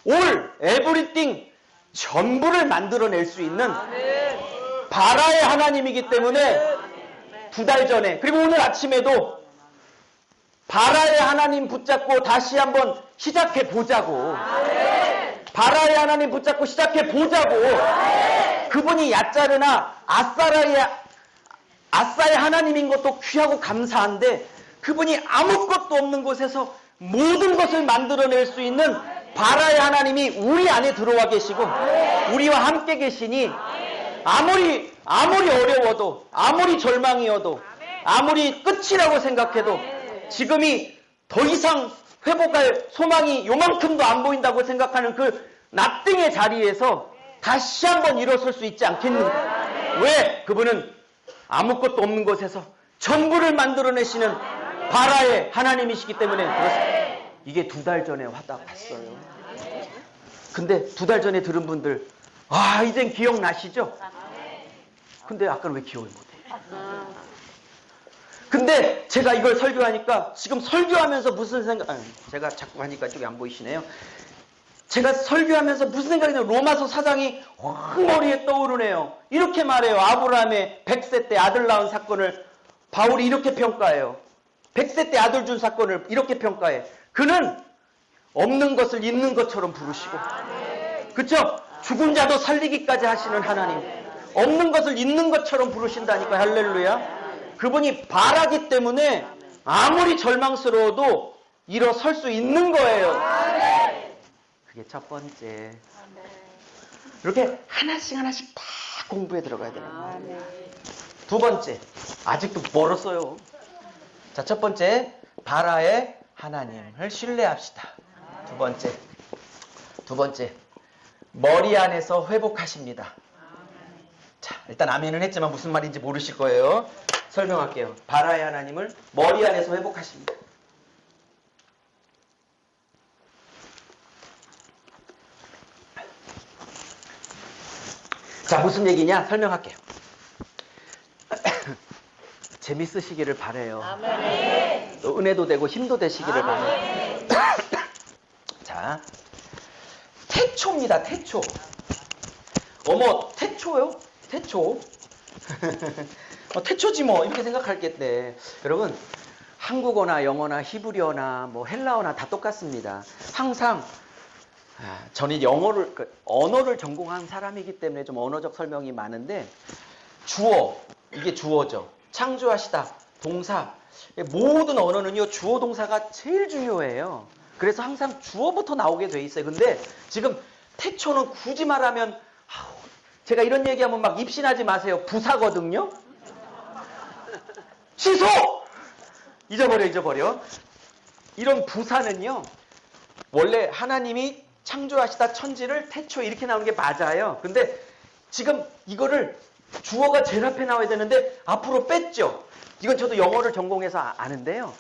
all, everything, 전부를 만들어낼 수 있는 바라의 하나님이기 때문에 2달 전에, 그리고 오늘 아침에도 바라의 하나님 붙잡고 다시 한번 시작해 보자고. 바라의 하나님 붙잡고 시작해 보자고. 그분이 야짜르나 아싸의 하나님인 것도 귀하고 감사한데 그분이 아무것도 없는 곳에서 모든 것을 만들어낼 수 있는 바라의 하나님이 우리 안에 들어와 계시고 우리와 함께 계시니 아무리 어려워도 아무리 절망이어도 아무리 끝이라고 생각해도 지금이 더 이상 회복할 소망이 요만큼도 안 보인다고 생각하는 그 나띵의 자리에서 다시 한번 일어설 수 있지 않겠는가? 왜? 그분은 아무것도 없는 곳에서 전부를 만들어내시는 바라의 하나님이시기 때문에 그렇습니다. 이게 2달 전에 왔어요. 근데 2달 전에 들은 분들 이젠 기억나시죠? 근데 아까는 왜 기억을 못해요? 근데 제가 이걸 설교하니까 지금 설교하면서 무슨 생각 제가 자꾸 하니까 이쪽이 안 보이시네요. 제가 설교하면서 무슨 생각이 나요? 로마서 4장이 확 머리에 떠오르네요. 이렇게 말해요. 아브라함의 100세 때 아들 낳은 사건을 바울이 이렇게 평가해요. 100세 때 아들 준 사건을 이렇게 평가해. 그는 없는 것을 있는 것처럼 부르시고 그쵸? 죽은 자도 살리기까지 하시는 하나님. 없는 것을 있는 것처럼 부르신다니까. 할렐루야. 그분이 바라기 때문에 아무리 절망스러워도 일어설 수 있는 거예요. 그게 첫 번째. 이렇게 하나씩 다 공부에 들어가야 되는 거예요. 2번째. 아직도 멀었어요. 자, 첫 번째. 바라의 하나님을 신뢰합시다. 두 번째. 머리 안에서 회복하십니다. 자, 일단 아멘은 했지만 무슨 말인지 모르실 거예요. 설명할게요. 바라의 하나님을 머리 안에서 회복하십니다. 자, 무슨 얘기냐? 설명할게요. 재밌으시기를 바라요. 또 은혜도 되고 힘도 되시기를 바라요. 자, 태초입니다. 태초. 어머, 태초요? 태초. 태초지 뭐 이렇게 생각할겠네. 여러분, 한국어나 영어나 히브리어나 뭐 헬라어나 다 똑같습니다. 항상 저는 언어를 전공한 사람이기 때문에 좀 언어적 설명이 많은데 주어, 이게 주어죠. 창조하시다, 동사. 모든 언어는요, 주어 동사가 제일 중요해요. 그래서 항상 주어부터 나오게 돼 있어요. 근데 지금 태초는 굳이 말하면 제가 이런 얘기하면 막 입신하지 마세요. 부사거든요. 취소! 잊어버려. 이런 부사는요, 원래 하나님이 창조하시다 천지를 태초 이렇게 나오는 게 맞아요. 근데 지금 이거를 주어가 제일 앞에 나와야 되는데 앞으로 뺐죠. 이건 저도 영어를 전공해서 아는데요.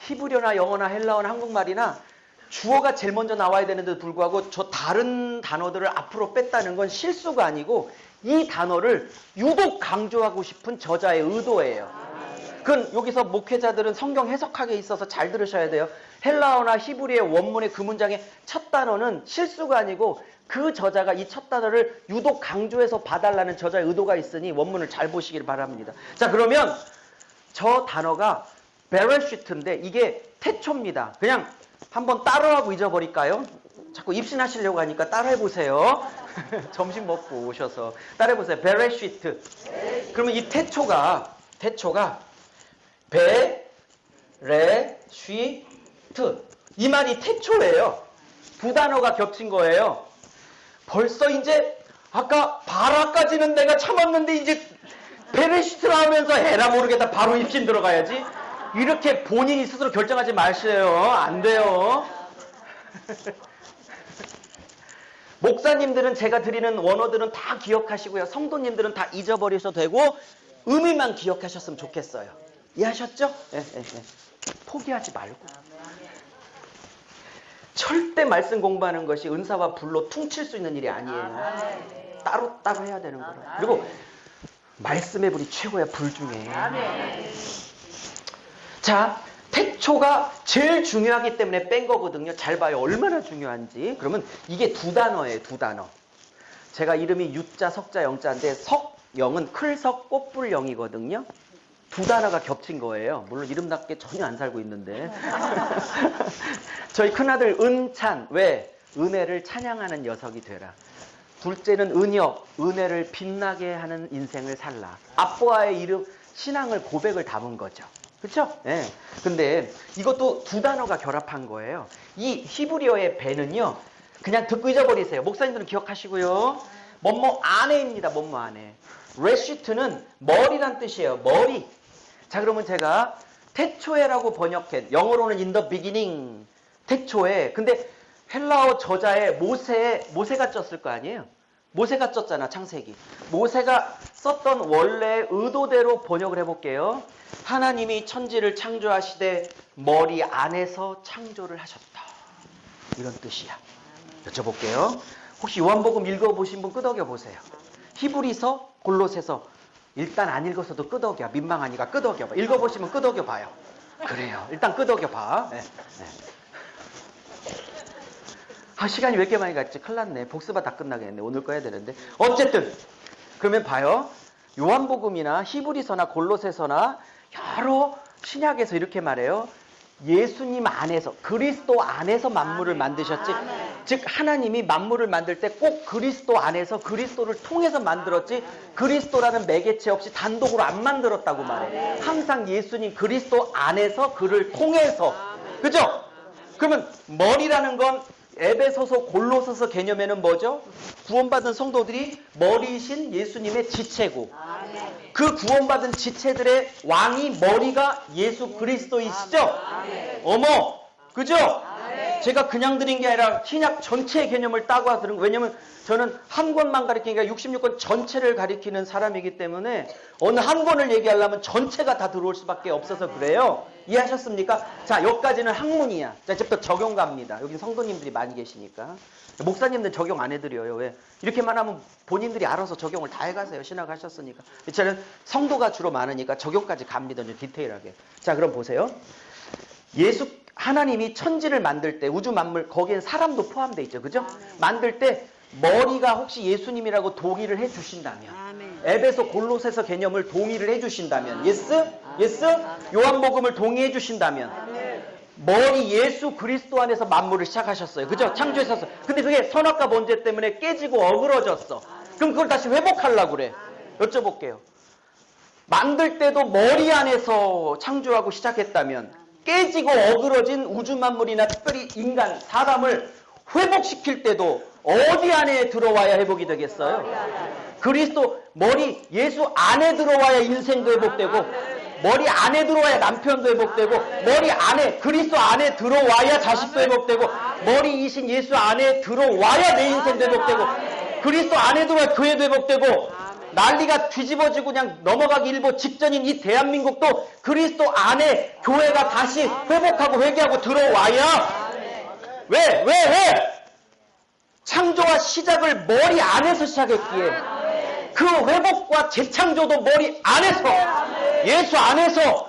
히브리어나 영어나 헬라어나 한국말이나 주어가 제일 먼저 나와야 되는데도 불구하고 저 다른 단어들을 앞으로 뺐다는 건 실수가 아니고 이 단어를 유독 강조하고 싶은 저자의 의도예요. 그건 여기서 목회자들은 성경 해석학에 있어서 잘 들으셔야 돼요. 헬라어나 히브리의 원문의 그 문장의 첫 단어는 실수가 아니고 그 저자가 이 첫 단어를 유독 강조해서 봐달라는 저자의 의도가 있으니 원문을 잘 보시길 바랍니다. 자, 그러면 저 단어가 베레시트인데 이게 태초입니다. 그냥 한번 따라하고 잊어버릴까요? 자꾸 입신하시려고 하니까 따라해보세요. 점심 먹고 오셔서 따라해보세요. 베레시트. 그러면 이 태초가 베레시트. 이 말이 태초예요. 2단어가 겹친 거예요. 벌써 이제 아까 바라까지는 내가 참았는데 이제 베레시트라 하면서 에라 모르겠다 바로 입신 들어가야지. 이렇게 본인이 스스로 결정하지 마세요. 안 돼요. 목사님들은 제가 드리는 원어들은 다 기억하시고요. 성도님들은 다 잊어버리셔도 되고 의미만 기억하셨으면 좋겠어요. 이해하셨죠? 네. 포기하지 말고. 절대 말씀 공부하는 것이 은사와 불로 퉁칠 수 있는 일이 아니에요. 따로 해야 되는 거예요. 그리고 말씀의 불이 최고야. 불 중에. 자, 태초가 제일 중요하기 때문에 뺀 거거든요. 잘 봐요. 얼마나 중요한지. 그러면 이게 2단어예요. 2단어. 제가 이름이 유자, 석자, 영자인데 석영은 클석, 꽃불영이거든요. 2단어가 겹친 거예요. 물론 이름답게 전혀 안 살고 있는데. 저희 큰아들 은찬. 왜? 은혜를 찬양하는 녀석이 되라. 둘째는 은혁, 은혜를 빛나게 하는 인생을 살라. 아빠의 이름, 신앙을 고백을 담은 거죠. 그렇죠? 예. 근데 이것도 두 단어가 결합한 거예요. 이 히브리어의 배는요, 그냥 듣고 잊어버리세요. 목사님들은 기억하시고요. 뭐뭐 안에입니다. 뭐뭐 안에. 레시트는 머리란 뜻이에요. 머리. 자, 그러면 제가 태초에라고 번역해. 영어로는 in the beginning. 태초에. 근데 헬라어 저자에 모세가 쪘을 거 아니에요? 모세가 쪘잖아, 창세기. 모세가 썼던 원래 의도대로 번역을 해볼게요. 하나님이 천지를 창조하시되 머리 안에서 창조를 하셨다. 이런 뜻이야. 여쭤볼게요. 혹시 요한복음 읽어보신 분 끄덕여 보세요. 히브리서, 골로새서 일단 안 읽어서도 끄덕여. 민망하니까 끄덕여 봐. 읽어보시면 끄덕여 봐요. 그래요. 일단 끄덕여 봐. 네. 네. 아, 시간이 왜 이렇게 많이 갔지? 큰일 났네. 복습아 다 끝나겠네. 오늘 꺼야 되는데. 어쨌든 그러면 봐요. 요한복음이나 히브리서나 골로새서나 여러 신약에서 이렇게 말해요. 예수님 안에서, 그리스도 안에서 만물을 만드셨지. 즉 하나님이 만물을 만들 때 꼭 그리스도 안에서 그리스도를 통해서 만들었지, 그리스도라는 매개체 없이 단독으로 안 만들었다고 말해. 항상 예수님 그리스도 안에서, 그를 통해서. 그죠? 그러면 머리라는 건 에베소서 골로새서 개념에는 뭐죠? 구원받은 성도들이 머리이신 예수님의 지체고, 그 구원받은 지체들의 왕이 머리가 예수 그리스도이시죠? 어머, 그죠? 제가 그냥 드린 게 아니라 신약 전체의 개념을 따고 드는 거예요. 왜냐면 저는 한 권만 가리키니까 66권 전체를 가리키는 사람이기 때문에 어느 한 권을 얘기하려면 전체가 다 들어올 수밖에 없어서 그래요. 이해하셨습니까? 자, 여기까지는 학문이야. 자, 이제부터 적용 갑니다. 여기 성도님들이 많이 계시니까. 목사님들 적용 안 해드려요. 왜? 이렇게만 하면 본인들이 알아서 적용을 다 해가세요. 신학 하셨으니까. 저는 성도가 주로 많으니까 적용까지 갑니다. 좀 디테일하게. 자, 그럼 보세요. 하나님이 천지를 만들 때, 우주 만물, 거기엔 사람도 포함되어 있죠. 그죠? 만들 때 머리가 혹시 예수님이라고 동의를 해 주신다면, 에베소 골로새서 개념을 동의를 해 주신다면, 예스? 예스? 요한복음을 동의해 주신다면, 머리 예수 그리스도 안에서 만물을 시작하셨어요. 그죠? 창조했었어. 근데 그게 선악과 번제 때문에 깨지고 어그러졌어. 그럼 그걸 다시 회복하려고 그래. 여쭤볼게요. 만들 때도 머리 안에서 창조하고 시작했다면, 깨지고 어그러진 우주 만물이나 특별히 인간, 사람을 회복시킬 때도 어디 안에 들어와야 회복이 되겠어요? 그리스도, 머리, 예수 안에 들어와야 인생도 회복되고, 머리 안에 들어와야 남편도 회복되고, 머리 안에, 그리스도 안에 들어와야 자식도 회복되고, 머리이신 예수 안에 들어와야 내 인생도 회복되고, 그리스도 안에 들어와야 교회도 회복되고, 난리가 뒤집어지고 그냥 넘어가기 일보 직전인 이 대한민국도 그리스도 안에 교회가 다시 회복하고 회개하고 들어와야. 왜? 창조와 시작을 머리 안에서 시작했기에 그 회복과 재창조도 머리 안에서, 예수 안에서.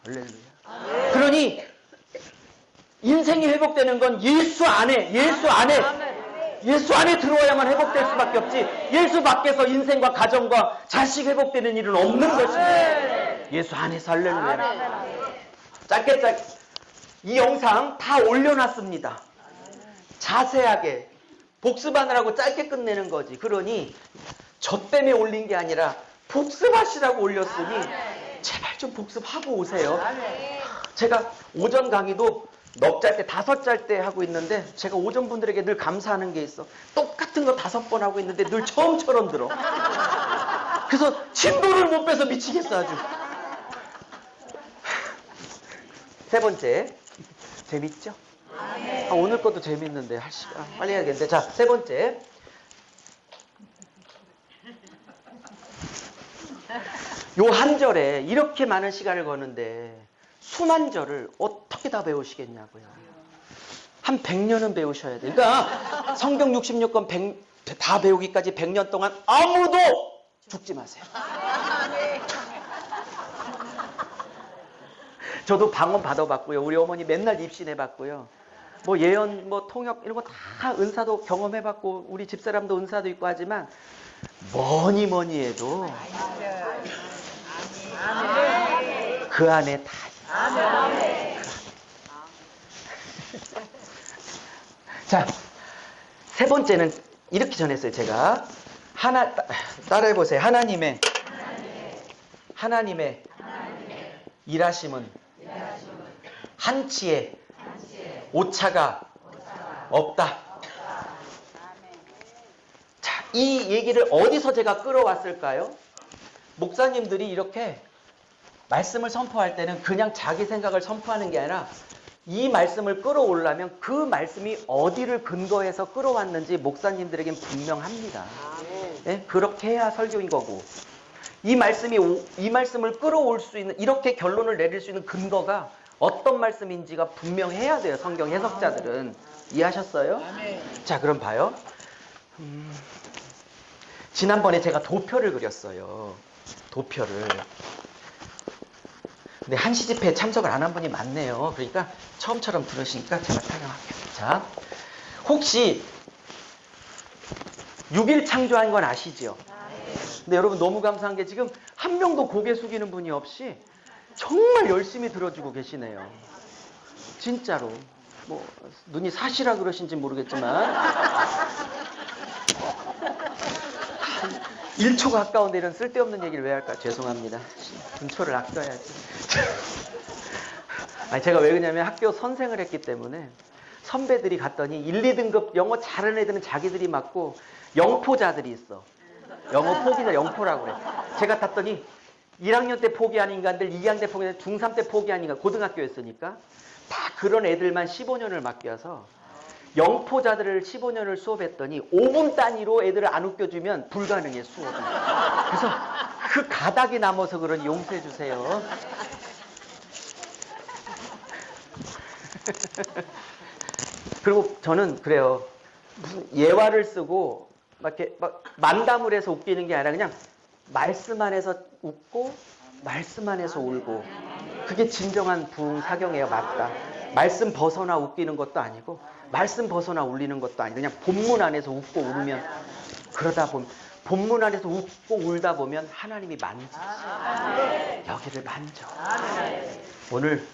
할렐루야. 그러니 인생이 회복되는 건 예수 안에 들어와야만 회복될 수밖에 없지, 예수 밖에서 인생과 가정과 자식 회복되는 일은 없는 것입니다. 예수 안에서. 할렐루야. 짧게 이 영상 다 올려놨습니다. 자세하게 복습하느라고 짧게 끝내는 거지. 그러니 저 때문에 올린 게 아니라 복습하시라고 올렸으니 제발 좀 복습하고 오세요. 제가 오전 강의도 넉 짤 때, 5짤 때 하고 있는데 제가 오전 분들에게 늘 감사하는 게 있어. 똑같은 거 5번 하고 있는데 늘 처음처럼 들어. 그래서 진도를 못 빼서 미치겠어 아주. 세 번째, 재밌죠? 오늘 것도 재밌는데 할 시간 빨리 해야겠는데. 자, 세 번째, 요 한 절에 이렇게 많은 시간을 거는데 수만 절을 어떻게 다 배우시겠냐고요. 한 100년은 배우셔야 돼요. 그러니까 성경 66권 다 배우기까지 100년 동안 아무도 죽지 마세요. 저도 방언 받아봤고요. 우리 어머니 맨날 입신해봤고요. 뭐 예언, 뭐 통역 이런 거 다 은사도 경험해봤고, 우리 집사람도 은사도 있고 하지만 뭐니 해도 그 안에 다 있어요. 자, 세 번째는 이렇게 전했어요. 제가 따라해보세요. 하나님의 일하심은 한치의 오차가 없다. 자, 이 얘기를 어디서 제가 끌어왔을까요? 목사님들이 이렇게 말씀을 선포할 때는 그냥 자기 생각을 선포하는 게 아니라 이 말씀을 끌어오려면 그 말씀이 어디를 근거해서 끌어왔는지 목사님들에겐 분명합니다. 네? 그렇게 해야 설교인 거고, 이 말씀을 끌어올 수 있는, 이렇게 결론을 내릴 수 있는 근거가 어떤 말씀인지가 분명해야 돼요. 성경 해석자들은. 이해하셨어요? 자, 그럼 봐요. 지난번에 제가 도표를 그렸어요. 도표를. 근데 한시 집회에 참석을 안 한 분이 많네요. 그러니까 처음처럼 들으시니까 제가 설명할게요. 자, 혹시 6일 창조한 건 아시죠? 근데 여러분 너무 감사한 게 지금 한 명도 고개 숙이는 분이 없이 정말 열심히 들어주고 계시네요. 진짜로. 뭐 눈이 사시라 그러신지 모르겠지만 1초 가까운데 이런 쓸데없는 얘기를 왜 할까? 죄송합니다. 분초를 아껴야지. 아니, 제가 왜 그러냐면 학교 선생을 했기 때문에 선배들이 갔더니 1, 2등급 영어 잘하는 애들은 자기들이 맡고 영포자들이 있어. 영어 포기자 영포라고 그래. 제가 갔더니 1학년 때 포기한 인간들, 2학년 때 포기한 중3 때 포기한 인간, 고등학교였으니까 다 그런 애들만 15년을 맡겨서 영포자들을 15년을 수업했더니 5분 단위로 애들을 안 웃겨주면 불가능해, 수업이. 그래서 그 가닥이 남아서 그러니 용서해 주세요. 그리고 저는 그래요. 무슨 예화를 쓰고 막 이렇게 막 만담을 해서 웃기는 게 아니라 그냥 말씀 안에서 웃고 말씀 안에서 울고, 그게 진정한 부흥사경이에요. 맞다. 말씀 벗어나 웃기는 것도 아니고 말씀 벗어나 울리는 것도 아니고 그냥 본문 안에서 웃고 울면, 그러다 보면 본문 안에서 웃고 울다 보면 하나님이 만지시 여기를 만져. 오늘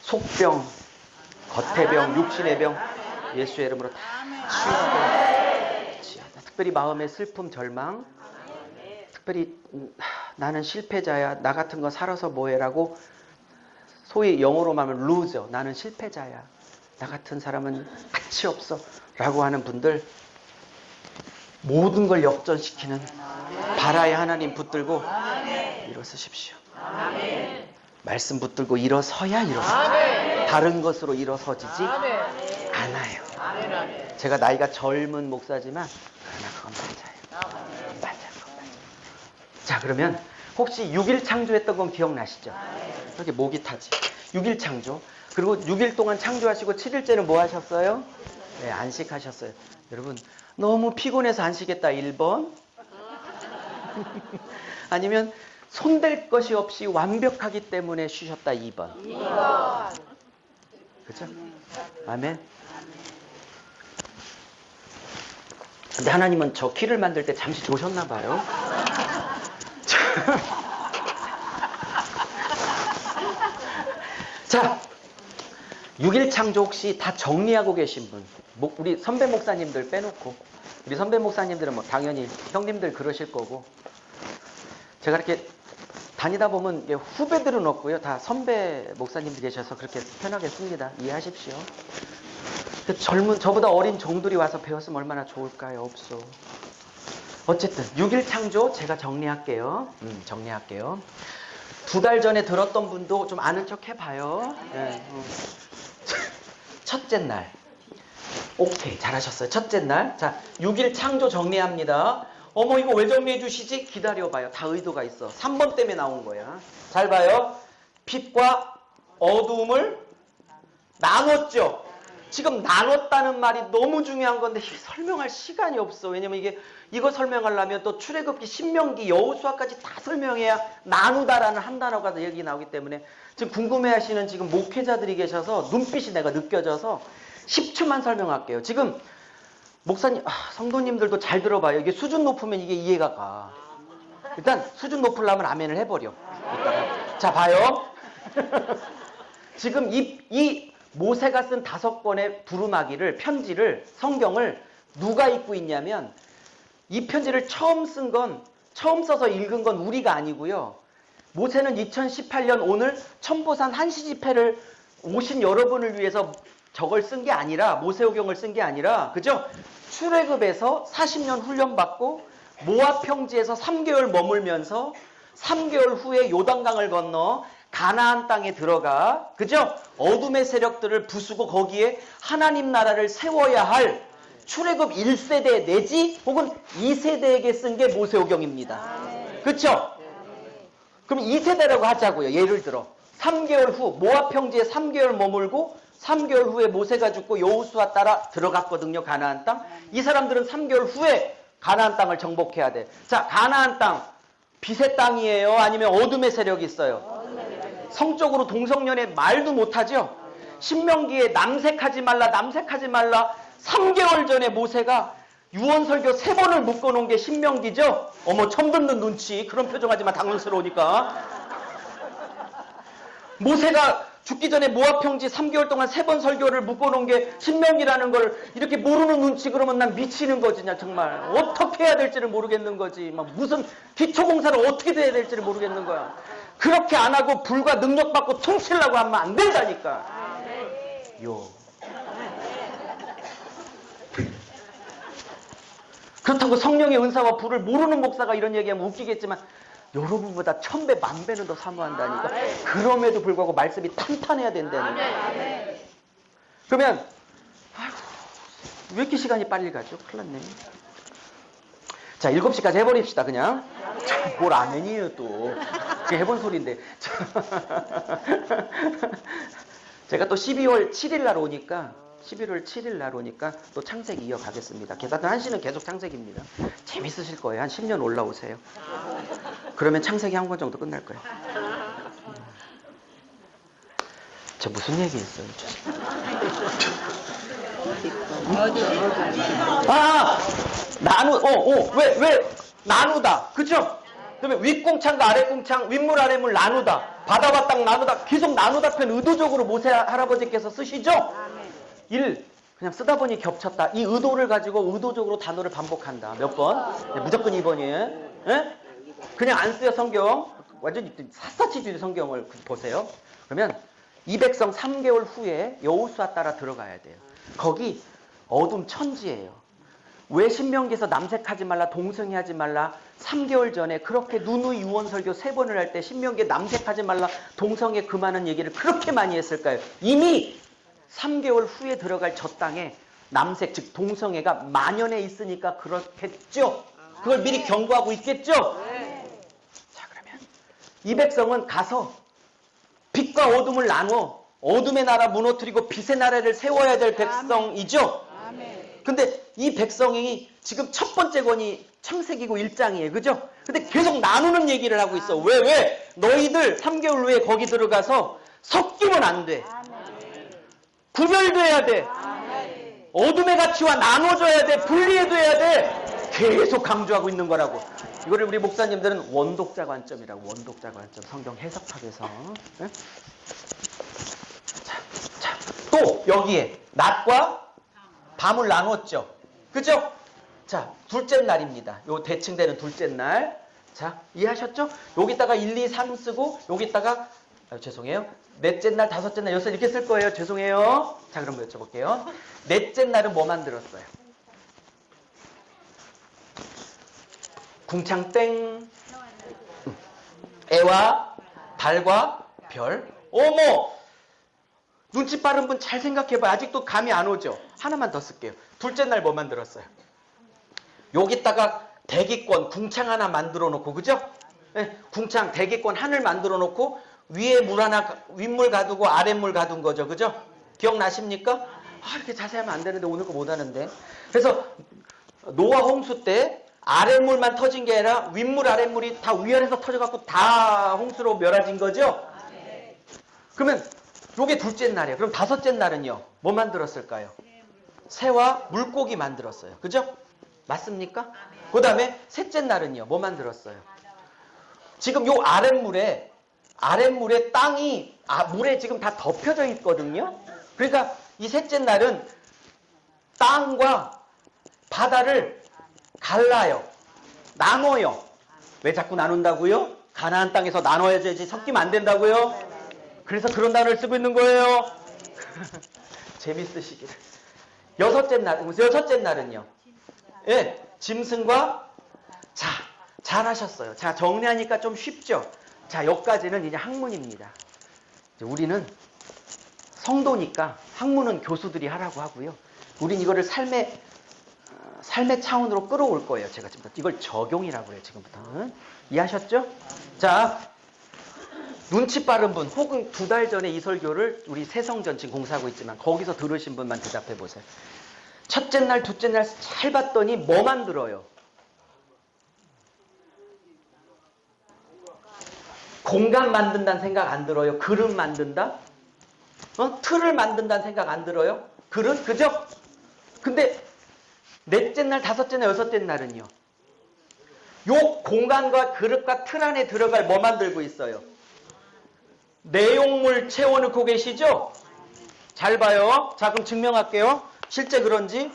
속병, 겉의 병, 육신의 병 예수의 이름으로 다 치유하고, 특별히 마음의 슬픔, 절망, 특별히 나는 실패자야, 나 같은 거 살아서 뭐해라고, 소위 영어로 말하면 loser, 나는 실패자야, 나 같은 사람은 가치 없어 라고 하는 분들, 모든 걸 역전시키는 바라의 하나님 붙들고 일어서십시오. 말씀 붙들고 일어서야 일어서죠. 다른 것으로 일어서지지 않아요. 제가 나이가 젊은 목사지만 그러나 그건 맞아요. 자, 그러면 혹시 6일 창조했던 건 기억나시죠? 이렇게 목이 타지. 6일 창조. 그리고 6일 동안 창조하시고 7일째는 뭐 하셨어요? 네, 안식하셨어요. 여러분 너무 피곤해서 안식했다 1번. 아니면 손댈 것이 없이 완벽하기 때문에 쉬셨다 2번. 그렇죠? 아멘. 근데 하나님은 저 키를 만들 때 잠시 조셨나 봐요. 자, 6일 창조 혹시 다 정리하고 계신 분? 우리 선배 목사님들 빼놓고. 우리 선배 목사님들은 뭐 당연히 형님들 그러실 거고. 제가 이렇게 다니다 보면 후배들은 없고요. 다 선배 목사님들 계셔서 그렇게 편하게 씁니다. 이해하십시오. 저보다 어린 종들이 와서 배웠으면 얼마나 좋을까요? 없어. 어쨌든 6일 창조 제가 정리할게요. 정리할게요. 2달 전에 들었던 분도 좀 아는 척 해봐요. 네. 첫째 날. 오케이, 잘하셨어요. 첫째 날. 자, 6일 창조 정리합니다. 어머, 이거 왜 정리해 주시지? 기다려봐요. 다 의도가 있어. 3번 때문에 나온 거야. 잘 봐요. 빛과 어두움을 나눴죠. 지금 나눴다는 말이 너무 중요한 건데 설명할 시간이 없어. 왜냐면 이거 설명하려면 또 출애굽기, 신명기, 여호수아까지 다 설명해야 나누다라는 한 단어가 여기 나오기 때문에 지금 궁금해하시는 지금 목회자들이 계셔서 눈빛이 내가 느껴져서 10초만 설명할게요. 지금 목사님, 성도님들도 잘 들어봐요. 이게 수준 높으면 이게 이해가 가. 일단 수준 높으려면 아멘을 해버려. 이따가. 자, 봐요. 지금 이 모세가 쓴 5권의 부르마기를, 편지를, 성경을 누가 읽고 있냐면 이 편지를 처음 써서 읽은 건 우리가 아니고요. 모세는 2018년 오늘 천보산 한시 집회를 오신 여러분을 위해서 저걸 쓴 게 아니라, 모세오경을 쓴 게 아니라, 그죠? 출애굽에서 40년 훈련받고 모압 평지에서 3개월 머물면서 3개월 후에 요단강을 건너 가나안 땅에 들어가, 그죠? 어둠의 세력들을 부수고 거기에 하나님 나라를 세워야 할 출애굽 1세대 내지 혹은 2세대에게 쓴 게 모세오경입니다. 그렇죠? 그럼 2세대라고 하자고요. 예를 들어 3개월 후 모압 평지에 3개월 머물고 3개월 후에 모세가 죽고 여호수아 따라 들어갔거든요. 가나안 땅. 이 사람들은 3개월 후에 가나안 땅을 정복해야 돼. 자, 가나안 땅 빛의 땅이에요? 아니면 어둠의 세력이 있어요? 성적으로 동성연애 말도 못하죠? 신명기에 남색하지 말라 3개월 전에 모세가 유언설교 3번을 묶어놓은 게 신명기죠? 어머, 처음 듣는 눈치. 그런 표정하지만 당황스러우니까. 모세가 죽기 전에 모압 평지 3개월 동안 3번 설교를 묶어놓은 게 신명기라는 걸 이렇게 모르는 눈치. 그러면 난 미치는 거지. 정말 어떻게 해야 될지를 모르겠는 거지. 막 무슨 기초공사를 어떻게 해야 될지를 모르겠는 거야. 그렇게 안 하고 불과 능력 받고 퉁치려고 하면 안 된다니까. 그렇다고 성령의 은사와 불을 모르는 목사가 이런 얘기하면 웃기겠지만 여러분보다 1000배, 10,000배는 더 사모한다니까. 그럼에도 불구하고 말씀이 탄탄해야 된다니까. 그러면 아이고, 왜 이렇게 시간이 빨리 가죠? 큰일 났네. 자, 7시까지 해버립시다. 그냥. 뭘 안 해니에요 또. 그게 해본 소리인데. 제가 또 12월 7일 날 오니까 11월 7일 날 오니까 또 창세기 이어가겠습니다. 계산은 한시는 계속 창세기입니다. 재밌으실 거예요. 한 10년 올라오세요. 그러면 창세기 한 권 정도 끝날 거예요. 저 무슨 얘기 했어요? 왜 나누다. 그죠? 그러면 윗공창과 아랫공창, 윗물 아랫물 나누다. 바다와 땅 나누다. 계속 나누다 편 의도적으로 모세 할아버지께서 쓰시죠? 1. 그냥 쓰다 보니 겹쳤다. 이 의도를 가지고 의도적으로 단어를 반복한다. 몇 번? 네, 무조건 2번이에요. 네? 그냥 안 쓰여 성경. 완전히 샅샅이 뒤에 성경을 보세요. 그러면 이 백성 3개월 후에 여호수아 따라 들어가야 돼요. 거기 어둠 천지예요. 왜 신명기에서 남색하지 말라, 동성애하지 말라 3개월 전에 그렇게 누누이 유언설교 3번을 할 때 신명기에 남색하지 말라, 동성애 그만한 얘기를 그렇게 많이 했을까요? 이미 3개월 후에 들어갈 저 땅에 남색, 즉 동성애가 만연해 있으니까 그렇겠죠? 그걸 미리 경고하고 있겠죠? 자, 그러면 이 백성은 가서 빛과 어둠을 나눠 어둠의 나라 무너뜨리고 빛의 나라를 세워야 될 백성이죠? 근데 이 백성이 지금 첫 번째 권이 창세기고 1장이에요. 그죠? 근데 계속 나누는 얘기를 하고 있어. 왜? 너희들 3개월 후에 거기 들어가서 섞이면 안 돼. 구별돼야 돼. 어둠의 가치와 나눠줘야 돼. 분리해둬야 돼. 계속 강조하고 있는 거라고. 이거를 우리 목사님들은 원독자 관점이라고. 원독자 관점. 성경 해석학에서. 네? 자, 또 여기에 낮과 밤을 나눴죠. 그죠? 자, 둘째 날입니다. 요 대칭되는 둘째 날. 자, 이해하셨죠? 여기다가 1, 2, 3 쓰고 여기다가 죄송해요. 넷째 날, 다섯째 날, 여섯 이렇게 쓸 거예요. 죄송해요. 자, 그럼 여쭤볼게요. 넷째 날은 뭐 만들었어요? 궁창땡. 애와 달과 별. 어머! 눈치 빠른 분 잘 생각해봐요. 아직도 감이 안 오죠? 하나만 더 쓸게요. 둘째 날 뭐 만들었어요? 여기다가 대기권, 궁창 하나 만들어 놓고, 그죠? 네, 궁창, 대기권 하늘 만들어 놓고 위에 물 하나, 윗물 가두고 아랫물 가둔 거죠. 그죠? 기억나십니까? 이렇게 자세히 하면 안 되는데 오늘 거 못 하는데. 그래서 노아 홍수 때 아랫물만 터진 게 아니라 윗물 아랫물이 다 위아래서 터져갖고 다 홍수로 멸해진 거죠? 그러면 요게 둘째 날이에요. 그럼 다섯째 날은요? 뭐 만들었을까요? 새와 물고기 만들었어요. 그죠? 맞습니까? 그 다음에 셋째 날은요? 뭐 만들었어요? 지금 요 아랫물에 땅이 물에 지금 다 덮여져 있거든요. 그러니까 이 셋째 날은 땅과 바다를 갈라요. 나눠요. 왜 자꾸 나눈다고요? 가나안 땅에서 나눠야지 섞이면 안 된다고요? 그래서 그런 단어를 쓰고 있는 거예요. 재밌으시길. 여섯째 날은요? 예, 짐승과 자, 잘하셨어요. 자, 정리하니까 좀 쉽죠? 자, 여기까지는 이제 학문입니다. 이제 우리는 성도니까 학문은 교수들이 하라고 하고요. 우린 이거를 삶의 차원으로 끌어올 거예요. 제가 지금부터 이걸 적용이라고 해요. 지금부터는 이해하셨죠? 자, 눈치 빠른 분 혹은 2달 전에 이 설교를 우리 새성전 지금 공사하고 있지만 거기서 들으신 분만 대답해 보세요. 첫째 날, 둘째 날 잘 봤더니 뭐 만들어요? 공간 만든다는 생각 안 들어요? 그릇 만든다? 틀을 만든다는 생각 안 들어요? 그릇? 그죠? 근데 넷째 날, 다섯째 날, 여섯째 날은요? 요 공간과 그릇과 틀 안에 들어갈 뭐 만들고 있어요? 내용물 채워넣고 계시죠? 잘 봐요. 자, 그럼 증명할게요. 실제 그런지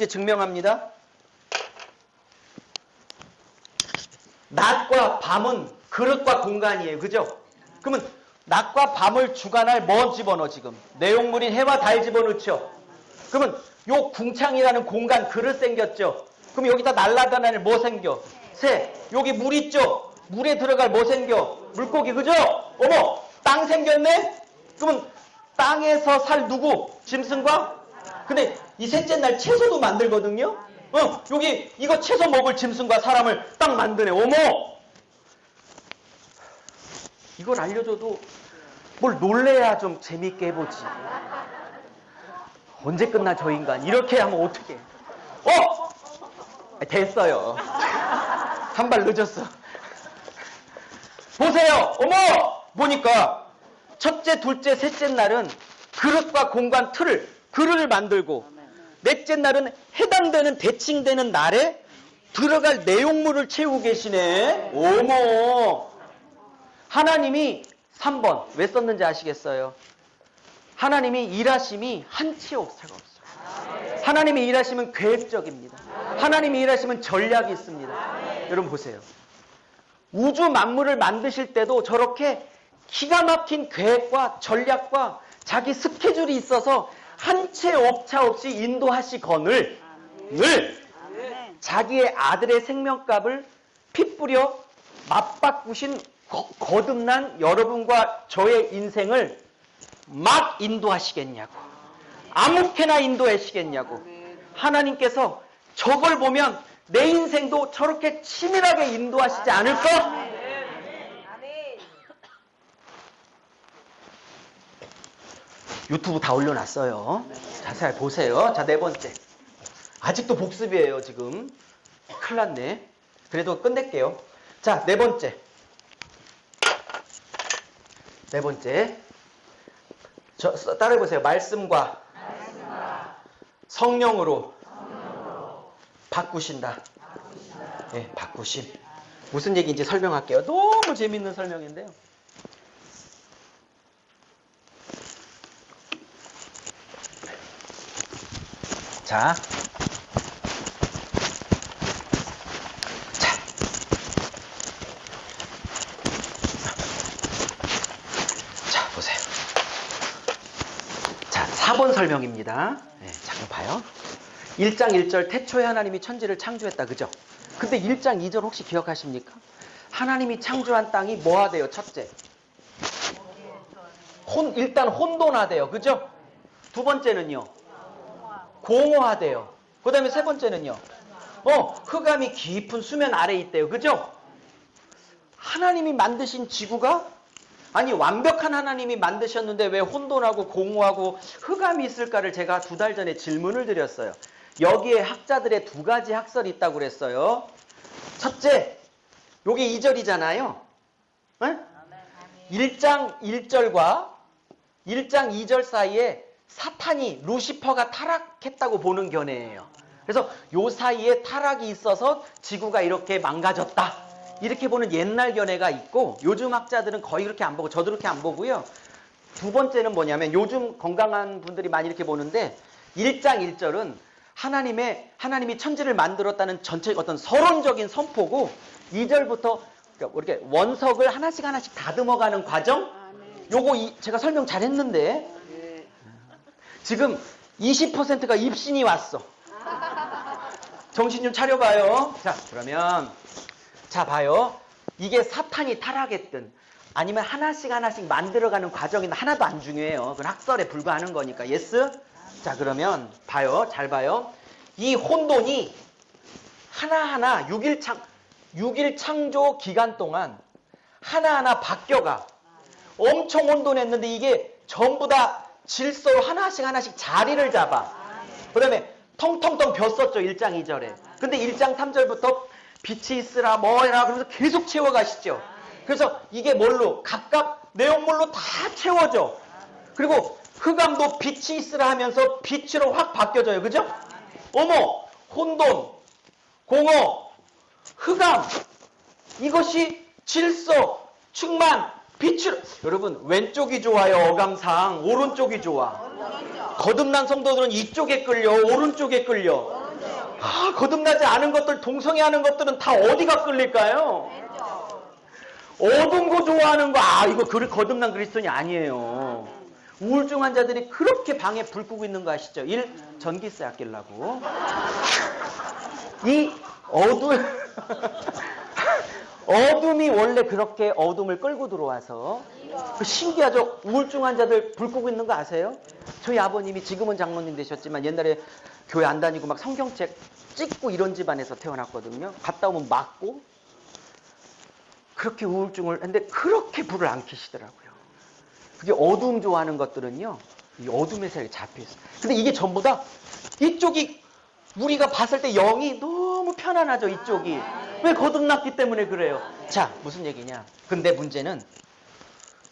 증명합니다. 낮과 밤은 그릇과 공간이에요. 그죠? 그러면 낮과 밤을 주관할 뭐 집어넣어 지금? 내용물인 해와 달 집어넣죠. 그러면 요 궁창이라는 공간 그릇 생겼죠. 그럼 여기다 날아다니는 뭐 생겨? 새. 여기 물 있죠? 물에 들어갈 뭐 생겨? 물고기. 그죠? 어머, 땅 생겼네? 그러면 땅에서 살 누구? 짐승과? 근데 이 셋째 날 채소도 만들거든요? 여기 이거 채소 먹을 짐승과 사람을 딱 만드네. 어머! 이걸 알려줘도 뭘 놀래야 좀 재밌게 해보지. 언제 끝나 저 인간? 이렇게 하면 어떡해. 됐어요. 한 발 늦었어. 보세요. 어머! 보니까 첫째, 둘째, 셋째 날은 그릇과 공간 그릇을 만들고 넷째 날은 해당되는 대칭되는 날에 들어갈 내용물을 채우고 계시네. 어머! 하나님이 3번 왜 썼는지 아시겠어요? 하나님이 일하심이 한치 오차가 없어요. 하나님이 일하심은 계획적입니다. 하나님이 일하심은 전략이 있습니다. 여러분 보세요. 우주 만물을 만드실 때도 저렇게 기가 막힌 계획과 전략과 자기 스케줄이 있어서 한 채 오차 없이 인도하시거늘 자기의 아들의 생명값을 피 뿌려 맞바꾸신 거듭난 여러분과 저의 인생을 막 인도하시겠냐고. 아무렇게나 인도하시겠냐고. 하나님께서 저걸 보면 내 인생도 저렇게 치밀하게 인도하시지 않을까? 유튜브 다 올려놨어요. 자세히 보세요. 자, 네 번째. 아직도 복습이에요, 지금. 큰일 났네. 그래도 끝낼게요. 자, 네 번째. 네 번째. 따라해보세요. 말씀과 성령으로 바꾸신다. 네, 바꾸심. 무슨 얘기인지 설명할게요. 너무 재밌는 설명인데요. 자, 보세요. 자, 4번 설명입니다. 네, 잠깐 봐요. 1장 1절 태초에 하나님이 천지를 창조했다. 그죠? 근데 1장 2절 혹시 기억하십니까? 하나님이 창조한 땅이 뭐하대요? 첫째. 일단 혼돈하대요. 그죠? 두 번째는요. 공허하대요. 그 다음에 세 번째는요. 흑암이 깊은 수면 아래에 있대요. 그죠? 하나님이 만드신 지구가 완벽한 하나님이 만드셨는데 왜 혼돈하고 공허하고 흑암이 있을까를 제가 2달 전에 질문을 드렸어요. 여기에 학자들의 2가지 학설이 있다고 그랬어요. 첫째, 여기 2절이잖아요. 네? 1장 1절과 1장 2절 사이에 사탄이 루시퍼가 타락했다고 보는 견해예요. 그래서 요 사이에 타락이 있어서 지구가 이렇게 망가졌다. 이렇게 보는 옛날 견해가 있고 요즘 학자들은 거의 그렇게 안 보고 저도 그렇게 안 보고요. 두 번째는 뭐냐면 요즘 건강한 분들이 많이 이렇게 보는데 1장 1절은 하나님이 천지를 만들었다는 전체 어떤 서론적인 선포고 2절부터 이렇게 원석을 하나씩 다듬어가는 과정. 요거 제가 설명 잘했는데 지금 20%가 입신이 왔어. 정신 좀 차려봐요. 자, 그러면 자 봐요. 이게 사탄이 타락했든 아니면 하나씩 만들어가는 과정인데 하나도 안 중요해요. 그건 학설에 불과하는 거니까. 예스? 자, 그러면 봐요. 잘 봐요. 이 혼돈이 하나하나 6일 창조 기간 동안 하나하나 바뀌어가. 엄청 혼돈했는데 이게 전부 다 질서로 하나씩 자리를 잡아. 그 다음에 텅텅텅 비었었죠. 1장 2절에. 근데 1장 3절부터 빛이 있으라 뭐해라 그러면서 계속 채워가시죠. 그래서 이게 뭘로? 각각 내용물로 다 채워져. 그리고 흑암도 빛이 있으라 하면서 빛으로 확 바뀌어져요. 그죠? 어머! 혼돈, 공허, 흑암, 이것이 질서, 충만, 빛으로. 여러분, 왼쪽이 좋아요, 어감상. 오른쪽이 좋아. 거듭난 성도들은 이쪽에 끌려, 오른쪽에 끌려. 거듭나지 않은 것들, 동성애하는 것들은 다 어디가 끌릴까요? 어두운 거 좋아하는 거, 이거 거듭난 그리스도인이 아니에요. 우울증 환자들이 그렇게 방에 불 끄고 있는 거 아시죠? 전기세 아끼려고. 이 어둠이 원래 그렇게 어둠을 끌고 들어와서 신기하죠? 우울증 환자들 불 끄고 있는 거 아세요? 저희 아버님이 지금은 장로님 되셨지만 옛날에 교회 안 다니고 막 성경책 찍고 이런 집안에서 태어났거든요. 갔다 오면 맞고 그렇게 우울증을 했는데 그렇게 불을 안 켜시더라고요. 그게 어둠 좋아하는 것들은요. 이 어둠의 세력에 잡혀있어요. 근데 이게 전부 다 이쪽이 우리가 봤을 때 영이 너무 편안하죠. 이쪽이. 왜 거듭났기 때문에 그래요. 자, 무슨 얘기냐. 근데 문제는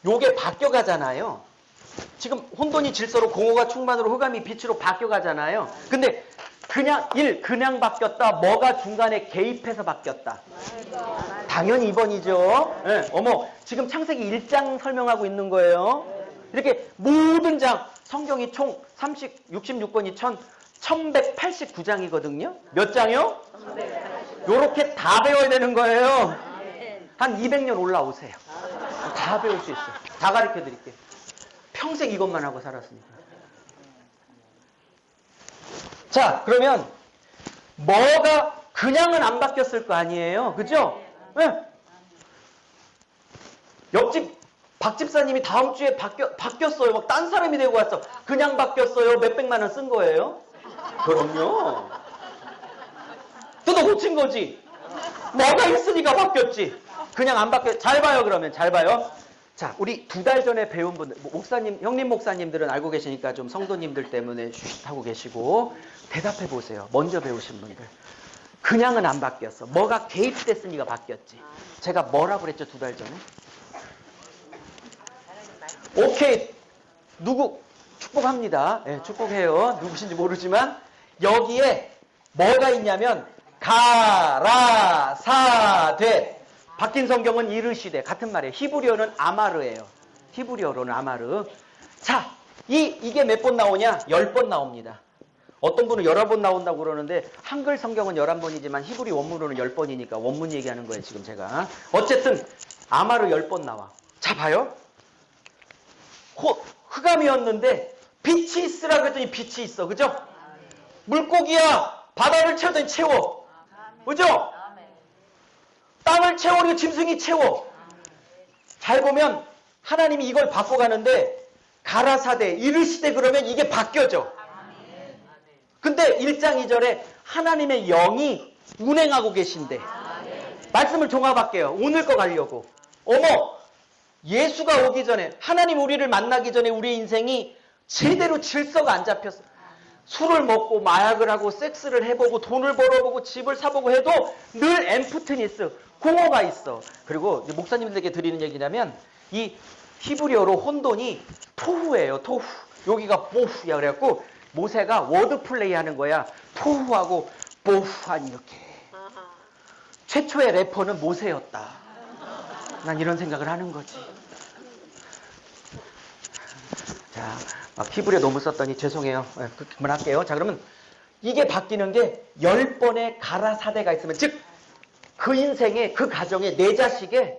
요게 바뀌어가잖아요. 지금 혼돈이 질서로 공허가 충만으로 흑암이 빛으로 바뀌어가잖아요. 근데 그냥 바뀌었다. 뭐가 중간에 개입해서 바뀌었다. 당연히 2번이죠. 네, 어머, 지금 창세기 1장 설명하고 있는 거예요. 이렇게 모든 장, 성경이 총 66권이 1189장이거든요. 몇 장이요? 요렇게 다 배워야 되는 거예요. 한 200년 올라오세요. 다 배울 수 있어요. 다 가르쳐 드릴게요. 평생 이것만 하고 살았으니까. 자, 그러면 뭐가 그냥은 안 바뀌었을 거 아니에요. 그죠? 네. 옆집 박 집사님이 다음 주에 바뀌었어요. 막 딴 사람이 되고 왔어. 그냥 바뀌었어요. 몇백만 원 쓴 거예요. 그럼요. 뜯어 고친 거지. 뭐가 있으니까 바뀌었지. 그냥 안 바뀌었. 잘 봐요. 그러면 잘 봐요. 자, 우리 2달 전에 배운 분들, 형님 목사님들은 알고 계시니까 좀 성도님들 때문에 하고 계시고 대답해 보세요. 먼저 배우신 분들. 그냥은 안 바뀌었어. 뭐가 개입됐으니까 바뀌었지. 제가 뭐라고 그랬죠? 2달 전에? 오케이. 누구 축복합니다. 네, 축복해요. 누구신지 모르지만 여기에 뭐가 있냐면 가라사돼. 바뀐 성경은 이르시되 같은 말이에요. 히브리어는 아마르예요. 히브리어로는 아마르. 자, 이게 몇 번 나오냐? 10번 나옵니다. 어떤 분은 11번 나온다고 그러는데 한글 성경은 11번이지만 히브리 원문으로는 10번이니까 원문 얘기하는 거예요. 지금 제가. 어쨌든 아마르 10번 나와. 자, 봐요. 흑암이었는데 빛이 있으라 그랬더니 빛이 있어. 그죠? 물고기야 바다를 채우더니 채워. 그죠? 땅을 채우고 짐승이 채워. 잘 보면 하나님이 이걸 바꿔가는데 가라사대 이르시되 그러면 이게 바뀌어져. 근데 1장 2절에 하나님의 영이 운행하고 계신데 말씀을 종합할게요. 오늘 거 가려고. 어머, 예수가 오기 전에 하나님 우리를 만나기 전에 우리 인생이 제대로 질서가 안 잡혔어. 술을 먹고 마약을 하고 섹스를 해보고 돈을 벌어보고 집을 사보고 해도 늘 엠프트니스, 공허가 있어. 그리고 목사님들에게 드리는 얘기냐면 이 히브리어로 혼돈이 토후예요. 토후. 여기가 보후야. 그래갖고 모세가 워드 플레이 하는 거야. 토후하고 보후한 이렇게. 최초의 래퍼는 모세였다. 난 이런 생각을 하는 거지. 자, 막 히브리어 너무 썼더니 죄송해요. 그만할게요. 자, 그러면 이게 바뀌는 게 10번의 가라사대가 있으면, 즉 그 인생에, 그 가정에, 내 자식에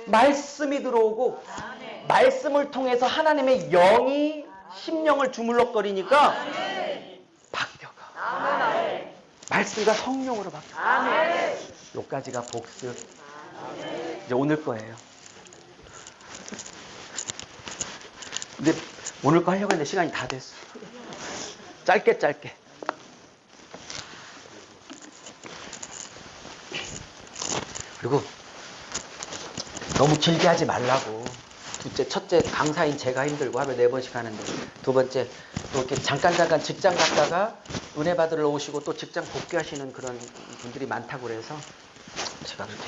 말씀이 들어오고 말씀을 통해서 하나님의 영이 심령을 주물럭거리니까 바뀌어가. 말씀과 성령으로 바뀌어. 요까지가 복습. 이제 오늘 거예요. 근데 오늘 거 하려고 했는데 시간이 다 됐어. 짧게. 그리고 너무 길게 하지 말라고. 첫째 강사인 제가 힘들고 하루에 4번씩 하는데, 두 번째 또 이렇게 잠깐 직장 갔다가 은혜 받으러 오시고 또 직장 복귀하시는 그런 분들이 많다고 그래서 제가 그렇게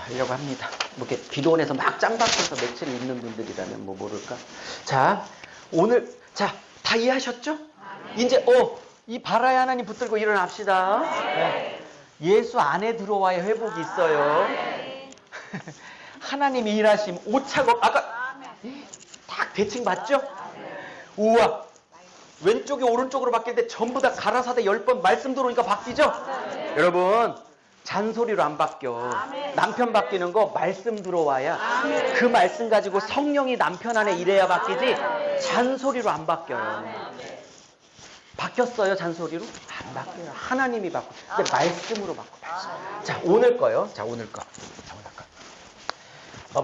하려고 합니다. 뭐 이렇게 기도원에서 막 짱박혀서 며칠 있는 분들이라면 뭐 모를까. 자, 오늘 다 이해하셨죠? 이제 이 바라야 하나님 붙들고 일어납시다. 네. 예수 안에 들어와야 회복이 있어요. 하나님이 일하심 오차고 아까 딱 대칭 맞죠? 우와, 왼쪽이 오른쪽으로 바뀔 때 전부 다 가라사대 10번 말씀 들어오니까 바뀌죠? 여러분, 잔소리로 안 바뀌어. 남편 바뀌는 거 말씀 들어와야, 그 말씀 가지고 성령이 남편 안에 일해야 바뀌지, 잔소리로 안 바뀌어요. 바뀌었어요, 잔소리로? 안 바뀌어요. 하나님이 바꿔. 근데 말씀으로 바꿔. 자, 오늘 거요. 오늘 거.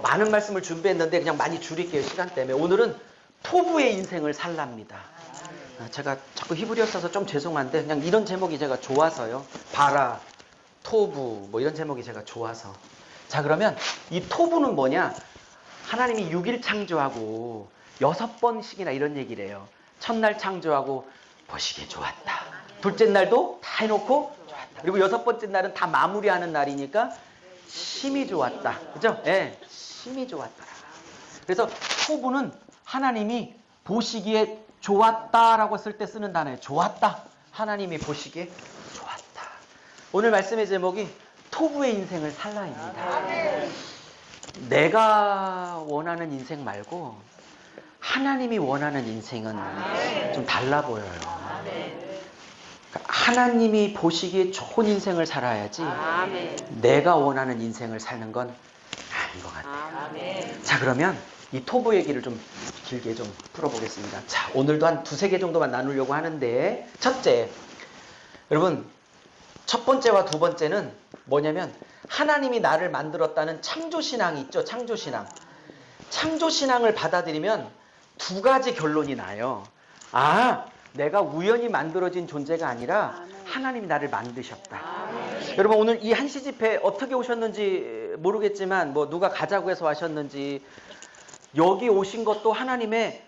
많은 말씀을 준비했는데 그냥 많이 줄일게요, 시간 때문에. 오늘은 토부의 인생을 살랍니다. 제가 자꾸 히브리어 써서 좀 죄송한데 그냥 이런 제목이 제가 좋아서요. 바라, 토부 뭐 이런 제목이 제가 좋아서. 자, 그러면 이 토부는 뭐냐? 하나님이 6일 창조하고 6번씩이나 이런 얘기를 해요. 첫날 창조하고 보시기에 좋았다. 둘째 날도 다 해놓고 좋았다. 그리고 6번째 날은 다 마무리하는 날이니까 심히 좋았다. 그죠? 예, 심히 좋았더라. 그래서 토부는 하나님이 보시기에 좋았다라고 쓸 때 쓰는 단어예요. 좋았다. 하나님이 보시기에 좋았다. 오늘 말씀의 제목이 토부의 인생을 살라입니다. 내가 원하는 인생 말고 하나님이 원하는 인생은 좀 달라 보여요. 하나님이 보시기에 좋은 인생을 살아야지 내가 원하는 인생을 사는 건 아닌 것 같아요. 자, 그러면 이 토부 얘기를 좀 길게 좀 풀어보겠습니다. 자, 오늘도 한 2-3개 정도만 나누려고 하는데, 첫째, 여러분, 첫 번째와 두 번째는 뭐냐면 하나님이 나를 만들었다는 창조신앙이 있죠. 창조신앙. 창조신앙을 받아들이면 두 가지 결론이 나요. 내가 우연히 만들어진 존재가 아니라 하나님이 나를 만드셨다. 여러분, 오늘 이 한시 집회 어떻게 오셨는지 모르겠지만 뭐 누가 가자고 해서 하셨는지 여기 오신 것도 하나님의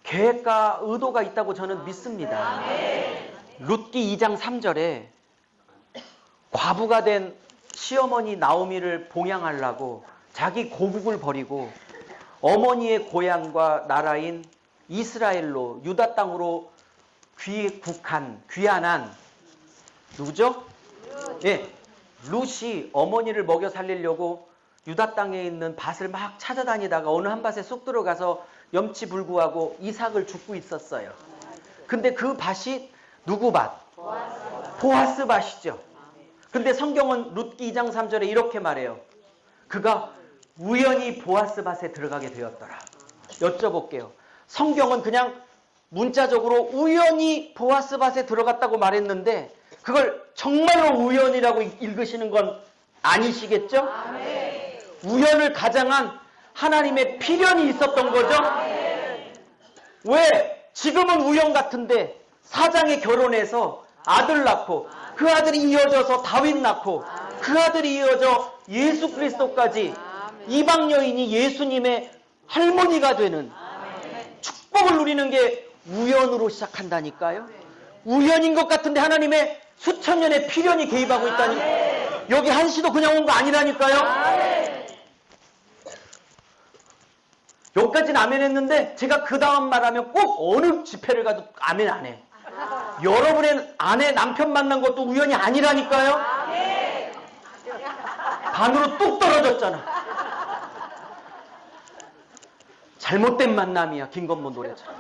계획과 의도가 있다고 저는 믿습니다. 룻기 2장 3절에 과부가 된 시어머니 나오미를 봉양하려고 자기 고국을 버리고 어머니의 고향과 나라인 이스라엘로, 유다 땅으로 귀환한 누구죠? 예, 룻이 어머니를 먹여 살리려고 유다 땅에 있는 밭을 막 찾아다니다가 어느 한 밭에 쑥 들어가서 염치불구하고 이삭을 줍고 있었어요. 근데 그 밭이 누구 밭? 보아스 밭이죠. 근데 성경은 룻기 2장 3절에 이렇게 말해요. 그가 우연히 보아스 밭에 들어가게 되었더라. 여쭤볼게요. 성경은 그냥 문자적으로 우연히 보아스 밭에 들어갔다고 말했는데 그걸 정말로 우연이라고 읽으시는 건 아니시겠죠? 우연을 가장한 하나님의 필연이 있었던 거죠? 왜? 지금은 우연 같은데 사장이 결혼해서 아들 낳고 그 아들이 이어져서 다윗 낳고 그 아들이 이어져 예수 그리스도까지 이방 여인이 예수님의 할머니가 되는 축복을 누리는 게 우연으로 시작한다니까요. 우연인 것 같은데 하나님의 수천 년의 필연이 개입하고 있다니까요. 여기 한시도 그냥 온 거 아니라니까요. 여기까지는 아멘 했는데 제가 그 다음 말하면 꼭 어느 집회를 가도 아멘 안 해. 여러분의 아내 남편 만난 것도 우연이 아니라니까요. 반으로 뚝 떨어졌잖아. 잘못된 만남이야. 김건모 노래처럼.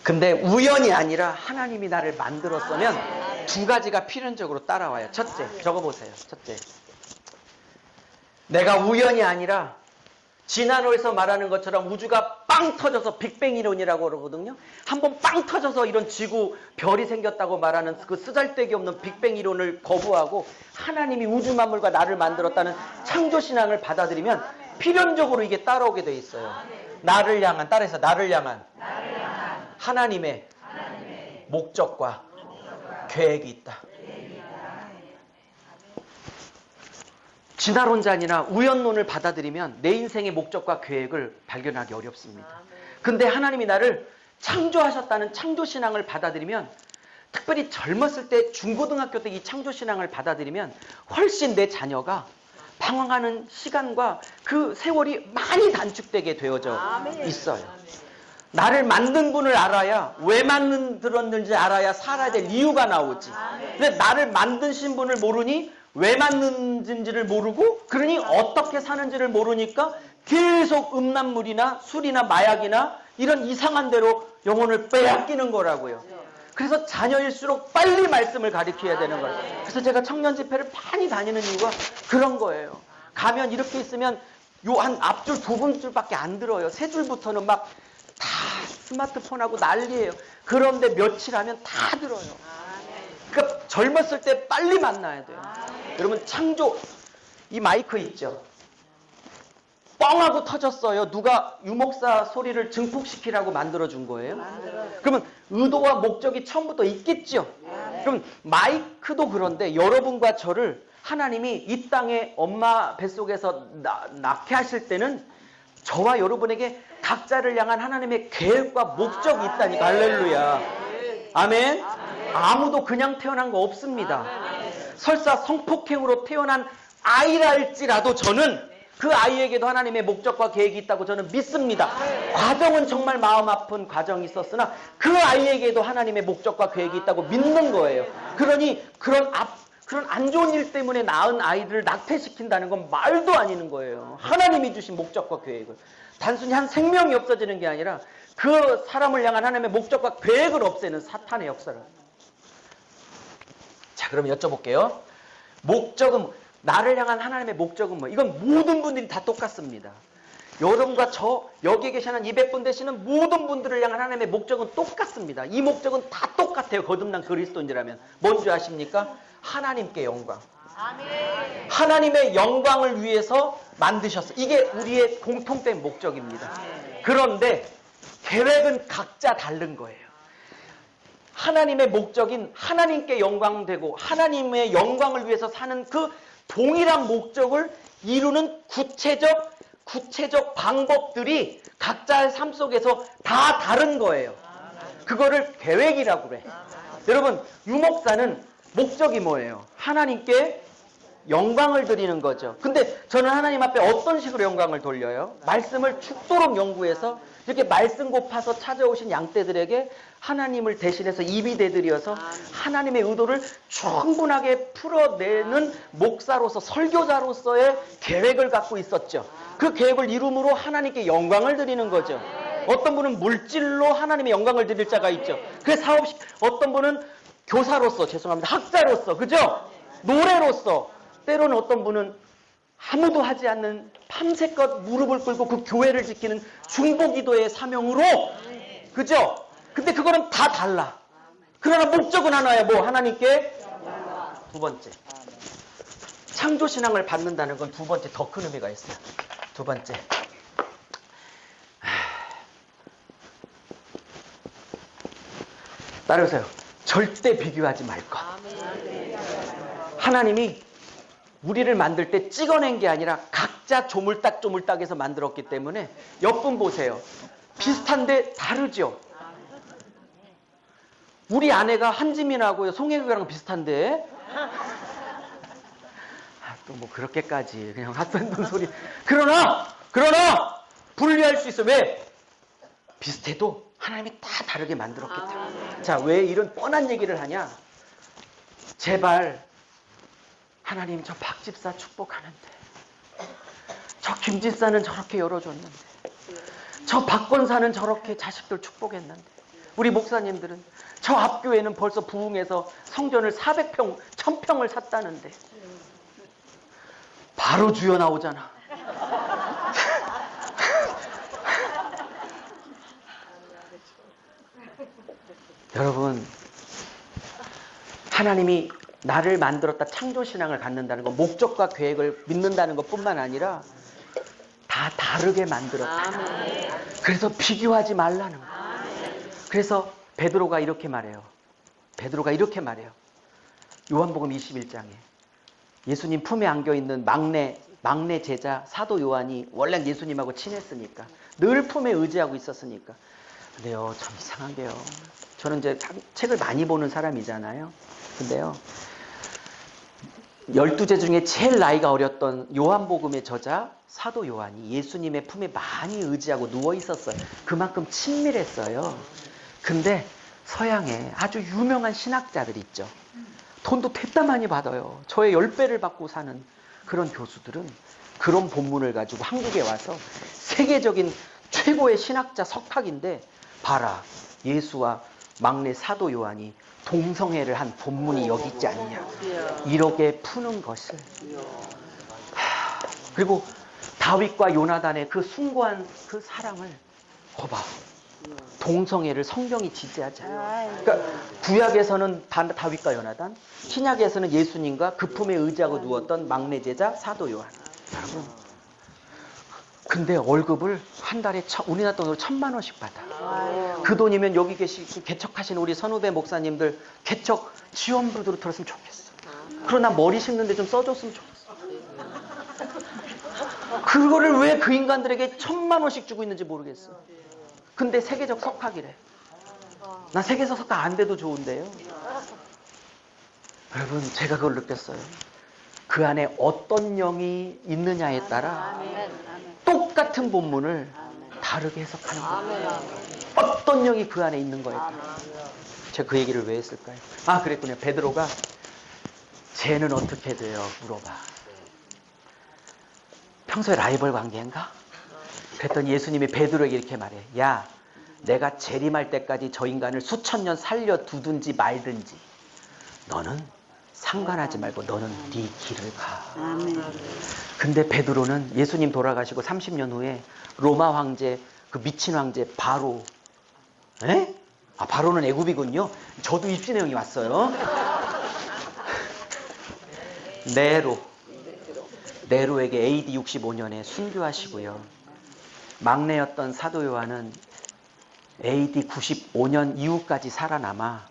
근데 우연이 아니라 하나님이 나를 만들었으면 두 가지가 필연적으로 따라와요. 첫째, 적어보세요. 첫째, 내가 우연이 아니라 진화론에서 말하는 것처럼 우주가 빵 터져서 빅뱅 이론이라고 그러거든요. 한번 빵 터져서 이런 지구, 별이 생겼다고 말하는 그 쓰잘데기 없는 빅뱅 이론을 거부하고 하나님이 우주 만물과 나를 만들었다는 창조신앙을 받아들이면 필연적으로 이게 따라오게 돼 있어요. 나를 향한, 따라해서 나를 향한 하나님의 목적과 계획이 있다. 진화론자니나 우연론을 받아들이면 내 인생의 목적과 계획을 발견하기 어렵습니다. 근데 하나님이 나를 창조하셨다는 창조신앙을 받아들이면, 특별히 젊었을 때 중고등학교 때 이 창조신앙을 받아들이면 훨씬 내 자녀가 방황하는 시간과 그 세월이 많이 단축되게 되어져 있어요. 나를 만든 분을 알아야, 왜 만들었는지 알아야 살아야 될 이유가 나오지. 근데 나를 만드신 분을 모르니 왜 만드는지를 모르고, 그러니 어떻게 사는지를 모르니까 계속 음란물이나 술이나 마약이나 이런 이상한 대로 영혼을 빼앗기는 거라고요. 그래서 자녀일수록 빨리 말씀을 가르쳐야 되는 거예요. 그래서 제가 청년 집회를 많이 다니는 이유가 그런 거예요. 가면 이렇게 있으면 요 한 앞줄 두 분줄밖에 안 들어요. 세 줄부터는 막 다 스마트폰하고 난리예요. 그런데 며칠 하면 다 들어요. 그러니까 젊었을 때 빨리 만나야 돼요. 여러분, 창조, 이 마이크 있죠? 뻥하고 터졌어요. 누가 유목사 소리를 증폭시키라고 만들어준 거예요? 그러면 의도와 목적이 처음부터 있겠죠? 그럼 마이크도 그런데 여러분과 저를 하나님이 이 땅에 엄마 뱃속에서 낳게 하실 때는 저와 여러분에게 각자를 향한 하나님의 계획과 목적이 있다니까. 할렐루야. 아멘. 아무도 그냥 태어난 거 없습니다. 설사 성폭행으로 태어난 아이랄지라도 저는 그 아이에게도 하나님의 목적과 계획이 있다고 저는 믿습니다. 과정은 정말 마음 아픈 과정이 있었으나 그 아이에게도 하나님의 목적과 계획이 있다고 믿는 거예요. 그러니 그런 안 좋은 일 때문에 낳은 아이들을 낙태시킨다는 건 말도 아니는 거예요. 하나님이 주신 목적과 계획을. 단순히 한 생명이 없어지는 게 아니라 그 사람을 향한 하나님의 목적과 계획을 없애는 사탄의 역사를. 자, 그럼 여쭤볼게요. 목적은, 나를 향한 하나님의 목적은 뭐? 이건 모든 분들이 다 똑같습니다. 여러분과 저, 여기 계시는 200분 되시는 모든 분들을 향한 하나님의 목적은 똑같습니다. 이 목적은 다 똑같아요. 거듭난 그리스도인이라면. 뭔지 아십니까? 하나님께 영광. 하나님의 영광을 위해서 만드셨어요. 이게 우리의 공통된 목적입니다. 그런데 계획은 각자 다른 거예요. 하나님의 목적인 하나님께 영광되고 하나님의 영광을 위해서 사는 그 동일한 목적을 이루는 구체적 방법들이 각자의 삶 속에서 다 다른 거예요. 그거를 계획이라고 그래. 여러분, 유목사는 목적이 뭐예요? 하나님께 영광을 드리는 거죠. 근데 저는 하나님 앞에 어떤 식으로 영광을 돌려요? 말씀을 죽도록 연구해서 이렇게 말씀 고파서 찾아오신 양떼들에게 하나님을 대신해서 입이 되드려서 하나님의 의도를 충분하게 풀어내는 목사로서, 설교자로서의 계획을 갖고 있었죠. 그 계획을 이룸으로 하나님께 영광을 드리는 거죠. 어떤 분은 물질로 하나님의 영광을 드릴 자가 있죠. 그 사업식, 어떤 분은 교사로서, 죄송합니다, 학자로서, 그죠? 노래로서, 때로는 어떤 분은 아무도 하지 않는 밤새껏 무릎을 꿇고 그 교회를 지키는 중보기도의 사명으로, 그죠? 근데 그거는 다 달라. 그러나 목적은 하나야. 뭐? 하나님께. 두 번째, 창조신앙을 받는다는 건 두 번째 더 큰 의미가 있어요. 두 번째, 따라오세요. 절대 비교하지 말 것. 하나님이 우리를 만들 때 찍어낸 게 아니라 각자 조물딱조물딱해서 만들었기 때문에 옆분 보세요. 비슷한데 다르죠. 우리 아내가 한지민하고 송혜교랑 비슷한데, 또 뭐 그렇게까지 그냥 핫팬분 소리. 그러나 분리할 수 있어. 왜? 비슷해도 하나님이 다 다르게 만들었기 때문에. 자, 왜 이런 뻔한 얘기를 하냐? 제발 하나님, 저 박집사 축복하는데, 저 김집사는 저렇게 열어줬는데, 저 박권사는 저렇게 자식들 축복했는데, 우리 목사님들은 저 앞교회는 벌써 부흥해서 성전을 400평, 1000평을 샀다는데 바로 주여 나오잖아. 여러분, 하나님이 나를 만들었다 창조신앙을 갖는다는 거, 목적과 계획을 믿는다는 것뿐만 아니라 다 다르게 만들었다. 그래서 비교하지 말라는 거. 그래서 베드로가 이렇게 말해요. 요한복음 21장에 예수님 품에 안겨있는 막내 제자 사도 요한이 원래 예수님하고 친했으니까 늘 품에 의지하고 있었으니까. 근데요, 참 이상한 게요. 저는 이제 책을 많이 보는 사람이잖아요. 근데요, 12제 중에 제일 나이가 어렸던 요한복음의 저자 사도 요한이 예수님의 품에 많이 의지하고 누워 있었어요. 그만큼 친밀했어요. 근데 서양에 아주 유명한 신학자들 있죠. 돈도 됐다 많이 받아요. 저의 10배를 받고 사는 그런 교수들은 그런 본문을 가지고 한국에 와서 세계적인 최고의 신학자 석학인데, 봐라, 예수와 막내 사도 요한이 동성애를 한 본문이 여기 있지 않냐, 이렇게 푸는 것을. 그리고 다윗과 요나단의 그 숭고한 그 사랑을 거봐, 동성애를 성경이 지지하지 않아요. 그러니까 구약에서는 다윗과 요나단, 신약에서는 예수님과 그 품에 의지하고 누웠던 막내 제자 사도 요한. 여러분, 근데 월급을 한 달에 우리나라 돈으로 1000만 원씩 받아. 그 돈이면 여기 계시고 개척하신 우리 선후배 목사님들 개척 지원부로 들었으면 좋겠어. 그러나 머리 식는데 좀 써줬으면 좋겠어. 그거를 왜 그 인간들에게 1000만 원씩 주고 있는지 모르겠어. 근데 세계적 석학이래. 나 세계적 석학 안 돼도 좋은데요. 여러분, 제가 그걸 느꼈어요. 그 안에 어떤 영이 있느냐에 따라 똑같은 본문을 다르게 해석하는 거예요. 어떤 영이 그 안에 있는 거에 따라. 제가 그 얘기를 왜 했을까요? 아, 그랬군요. 베드로가 쟤는 어떻게 돼요? 물어봐. 평소에 라이벌 관계인가? 그랬더니 예수님이 베드로에게 이렇게 말해. 야, 내가 재림할 때까지 저 인간을 수천 년 살려두든지 말든지 너는 상관하지 말고 너는 네 길을 가. 근데 베드로는 예수님 돌아가시고 30년 후에 로마 황제, 그 미친 황제 바로, 에? 아, 바로는 애굽이군요. 저도 입시 내용이 왔어요. 네로에게 AD 65년에 순교하시고요. 막내였던 사도 요한은 AD 95년 이후까지 살아남아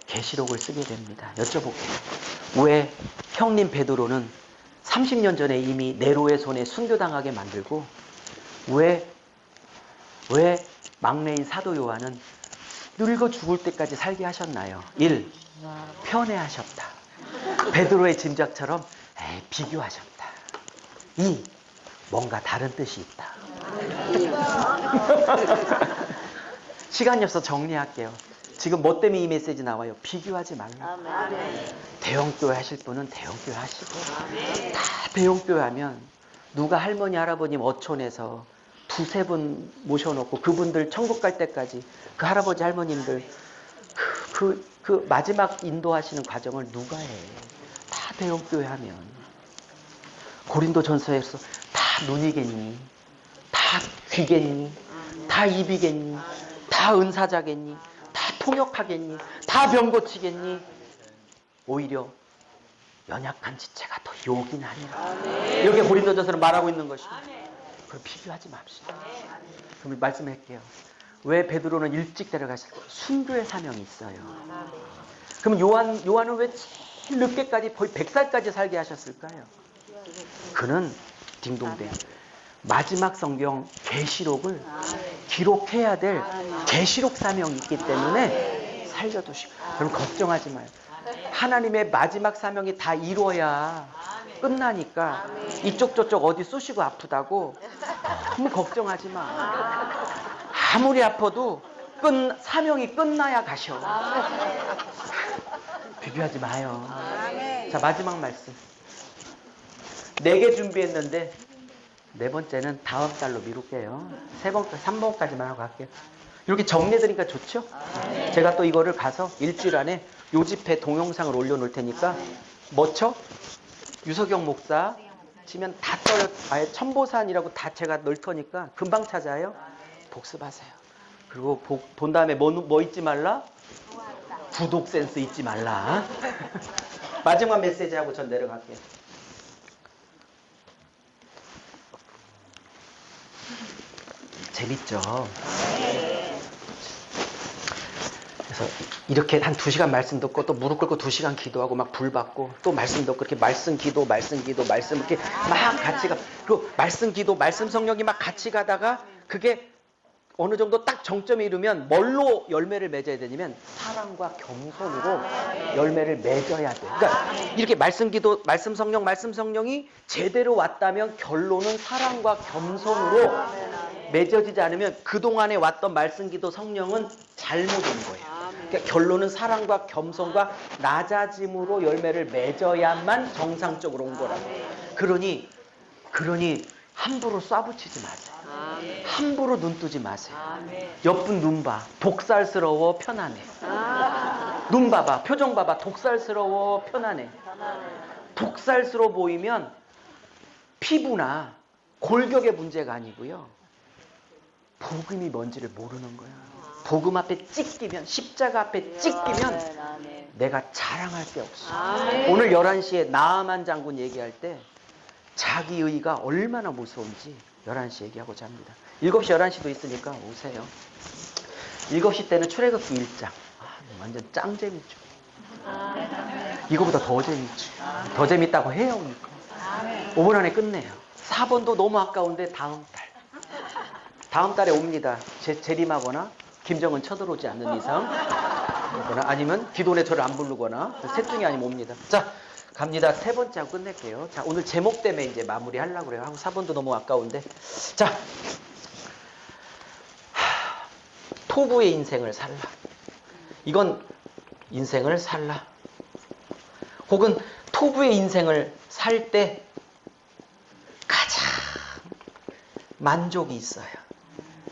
계시록을 쓰게 됩니다. 여쭤볼게요. 왜 형님 베드로는 30년 전에 이미 네로의 손에 순교당하게 만들고 왜 막내인 사도 요한은 늙어 죽을 때까지 살게 하셨나요? 1. 편애하셨다. 베드로의 짐작처럼 비교하셨다. 2. 뭔가 다른 뜻이 있다. 시간이 없어 정리할게요. 지금 뭐 때문에 이 메시지 나와요? 비교하지 말라. 대형교회 하실 분은 대형교회 하시고, 다 대형교회 하면 누가 할머니 할아버님 어촌에서 두세 분 모셔놓고 그분들 천국 갈 때까지 그 할아버지 할머님들 그 마지막 인도하시는 과정을 누가 해? 다 대형교회 하면. 고린도전서에서 다 눈이겠니? 다 귀겠니? 다 입이겠니? 다 은사자겠니? 다 통역하겠니? 다 병 고치겠니? 오히려 연약한 지체가 더 요긴하니라. 이렇게 고린도전서는 말하고 있는 것입니다. 그럼 비교하지 맙시다. 그럼 말씀할게요. 왜 베드로는 일찍 데려가실까? 순교의 사명이 있어요. 그럼 요한은 왜 제일 늦게까지 거의 100살까지 살게 하셨을까요? 그는 딩동댕 마지막 성경 계시록을 기록해야 될 계시록 사명이 있기 때문에 살려두시고. 그럼 걱정하지 마요. 하나님의 마지막 사명이 다 이루어야 끝나니까 이쪽 저쪽 어디 쑤시고 아프다고 너무 걱정하지 마. 아무리 아파도 사명이 끝나야 가셔. 비교하지 마요. 자, 마지막 말씀. 4개 준비했는데 4번째는 다음 달로 미룰게요. 3번까지만 하고 갈게요. 이렇게 정리해드리니까 좋죠? 제가 또 이거를 가서 일주일 안에 요집회 동영상을 올려놓을 테니까 뭐 쳐? 유석영 목사 치면 다 떨어, 아예 천보산이라고 다 제가 넣을 테니까 금방 찾아요. 복습하세요. 그리고 본 다음에 뭐 잊지 말라? 구독 센스 잊지 말라. 마지막 메시지하고 전 내려갈게요. 재밌죠? 그래서 이렇게 한 2시간 말씀 듣고 또 무릎 꿇고 2시간 기도하고 막 불 받고 또 말씀 듣고 이렇게 말씀 기도 말씀 이렇게 막 같이 가. 그리고 말씀 기도 말씀 성령이 막 같이 가다가 그게 어느 정도 딱 정점에 이르면 뭘로 열매를 맺어야 되냐면 사랑과 겸손으로 열매를 맺어야 돼. 그러니까 이렇게 말씀 기도 말씀 성령이 제대로 왔다면 결론은 사랑과 겸손으로 맺어지지 않으면 그동안에 왔던 말씀 기도 성령은 잘못 온 거예요. 그러니까 결론은 사랑과 겸손과 낮아짐으로 열매를 맺어야만 정상적으로 온 거라고. 그러니 함부로 쏴붙이지 마세요. 함부로 눈 뜨지 마세요. 옆분 눈 봐. 독살스러워 편안해. 눈 봐봐. 표정 봐봐. 독살스러워 편안해. 독살스러워 보이면 피부나 골격의 문제가 아니고요. 복음이 뭔지를 모르는 거야. 복음 앞에 찍히면 십자가 앞에 찍히면 내가 자랑할 게 없어. 오늘 11시에 나아만 장군 얘기할 때 자기 의의가 얼마나 무서운지 11시 얘기하고자 합니다. 7시 11시도 있으니까 오세요. 7시 때는 출애굽기 1장. 완전 짱 재밌죠. 이거보다 더 재밌죠. 더 재밌다고 해요. 5분 안에 끝내요. 4번도 너무 아까운데 다음 달에 옵니다. 재림하거나 김정은 쳐들어오지 않는 이상 아니면 기도원에 저를 안 부르거나 셋 중에 아니면 옵니다. 자, 갑니다. 3번째 하고 끝낼게요. 자, 오늘 제목 때문에 이제 마무리 하려고 그래요. 하고 4번도 너무 아까운데. 자, 토부의 인생을 살라. 이건 인생을 살라. 혹은 토부의 인생을 살 때 가장 만족이 있어요.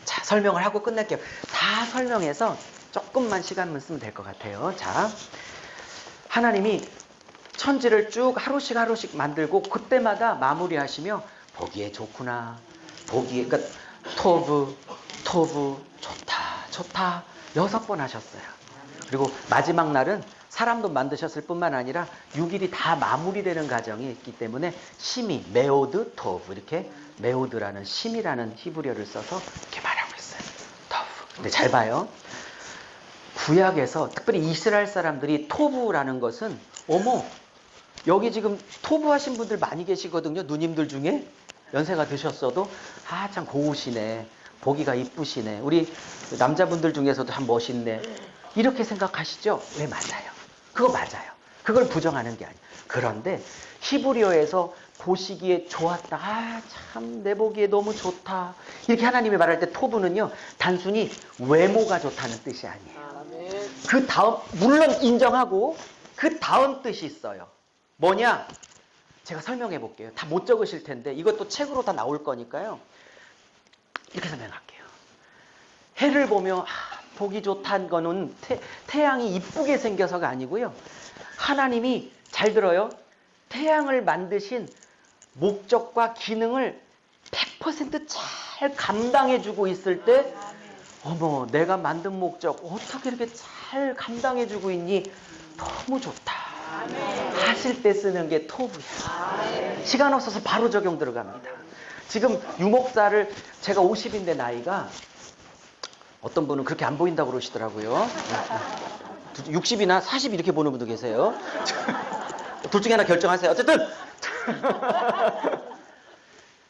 자, 설명을 하고 끝낼게요. 다 설명해서 조금만 시간만 쓰면 될 것 같아요. 자, 하나님이 천지를 쭉 하루씩 만들고 그때마다 마무리하시며 보기에 좋구나. 그러니까 토부 좋다 6번 하셨어요. 그리고 마지막 날은 사람도 만드셨을 뿐만 아니라 6일이 다 마무리되는 과정이 있기 때문에 심이 메오드 토브 이렇게 메오드라는 심이라는 히브리어를 써서 이렇게 말하고 있어요. 토브. 근데 잘 봐요. 구약에서 특별히 이스라엘 사람들이 토부라는 것은 어머 여기 지금 토부하신 분들 많이 계시거든요. 누님들 중에 연세가 드셨어도 참 고우시네. 보기가 이쁘시네. 우리 남자분들 중에서도 참 멋있네. 이렇게 생각하시죠? 네, 맞아요. 그거 맞아요. 그걸 부정하는 게 아니에요. 그런데 히브리어에서 보시기에 좋았다. 참 내 보기에 너무 좋다. 이렇게 하나님이 말할 때 토부는요. 단순히 외모가 좋다는 뜻이 아니에요. 그 다음 물론 인정하고 그 다음 뜻이 있어요. 뭐냐? 제가 설명해 볼게요. 다 못 적으실 텐데 이것도 책으로 다 나올 거니까요. 이렇게 설명할게요. 해를 보며 보기 좋다는 거는 태양이 이쁘게 생겨서가 아니고요. 하나님이 잘 들어요. 태양을 만드신 목적과 기능을 100% 잘 감당해주고 있을 때 어머 내가 만든 목적 어떻게 이렇게 잘 감당해주고 있니? 너무 좋다. 하실 때 쓰는 게 토부야. 시간 없어서 바로 적용 들어갑니다. 지금 유목사를 제가 50인데 나이가 어떤 분은 그렇게 안 보인다고 그러시더라고요. 60이나 40 이렇게 보는 분도 계세요. 둘 중에 하나 결정하세요. 어쨌든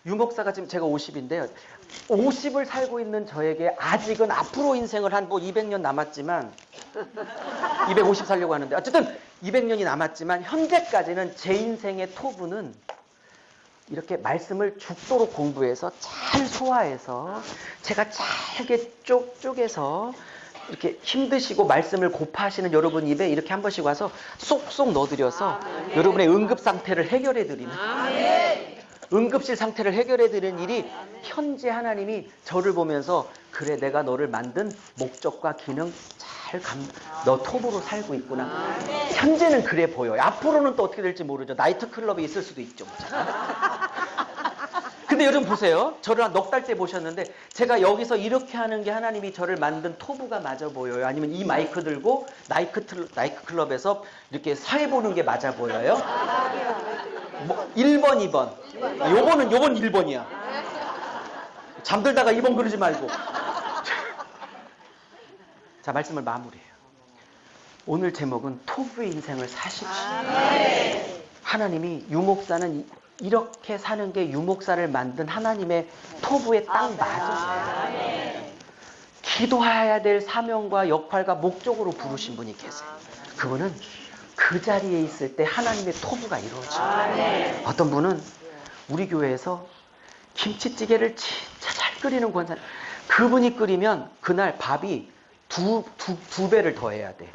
유목사가 지금 제가 50인데요. 50을 살고 있는 저에게 아직은 앞으로 인생을 한 200년 남았지만 250 살려고 하는데 어쨌든 200년이 남았지만 현재까지는 제 인생의 토부는 이렇게 말씀을 죽도록 공부해서 잘 소화해서 제가 잘게 쪼개서 이렇게 힘드시고 말씀을 고파하시는 여러분 입에 이렇게 한 번씩 와서 쏙쏙 넣어드려서 여러분의 응급 상태를 해결해 드리는 응급실 상태를 해결해 드리는 일이 현재 하나님이 저를 보면서 그래 내가 너를 만든 목적과 기능 너 톱으로 살고 있구나. 현재는 그래 보여요. 앞으로는 또 어떻게 될지 모르죠. 나이트클럽에 있을 수도 있죠. 근데 요즘 보세요. 저를 한 넉 달째 보셨는데 제가 여기서 이렇게 하는 게 하나님이 저를 만든 토부가 맞아 보여요? 아니면 이 마이크 들고 나이트클럽에서 이렇게 사회 보는 게 맞아 보여요? 뭐 1번, 2번. 요번 1번이야. 잠들다가 2번 그러지 말고. 자, 말씀을 마무리해요. 오늘 제목은 토부의 인생을 사십시오. 하나님이 유목사는 이렇게 사는 게 유목사를 만든 하나님의 토부에 딱 맞으세요. 기도해야 될 사명과 역할과 목적으로 부르신 분이 계세요. 그분은 그 자리에 있을 때 하나님의 토부가 이루어져요. 어떤 분은 우리 교회에서 김치찌개를 진짜 잘 끓이는 권사님, 그분이 끓이면 그날 밥이 두 배를 더 해야 돼.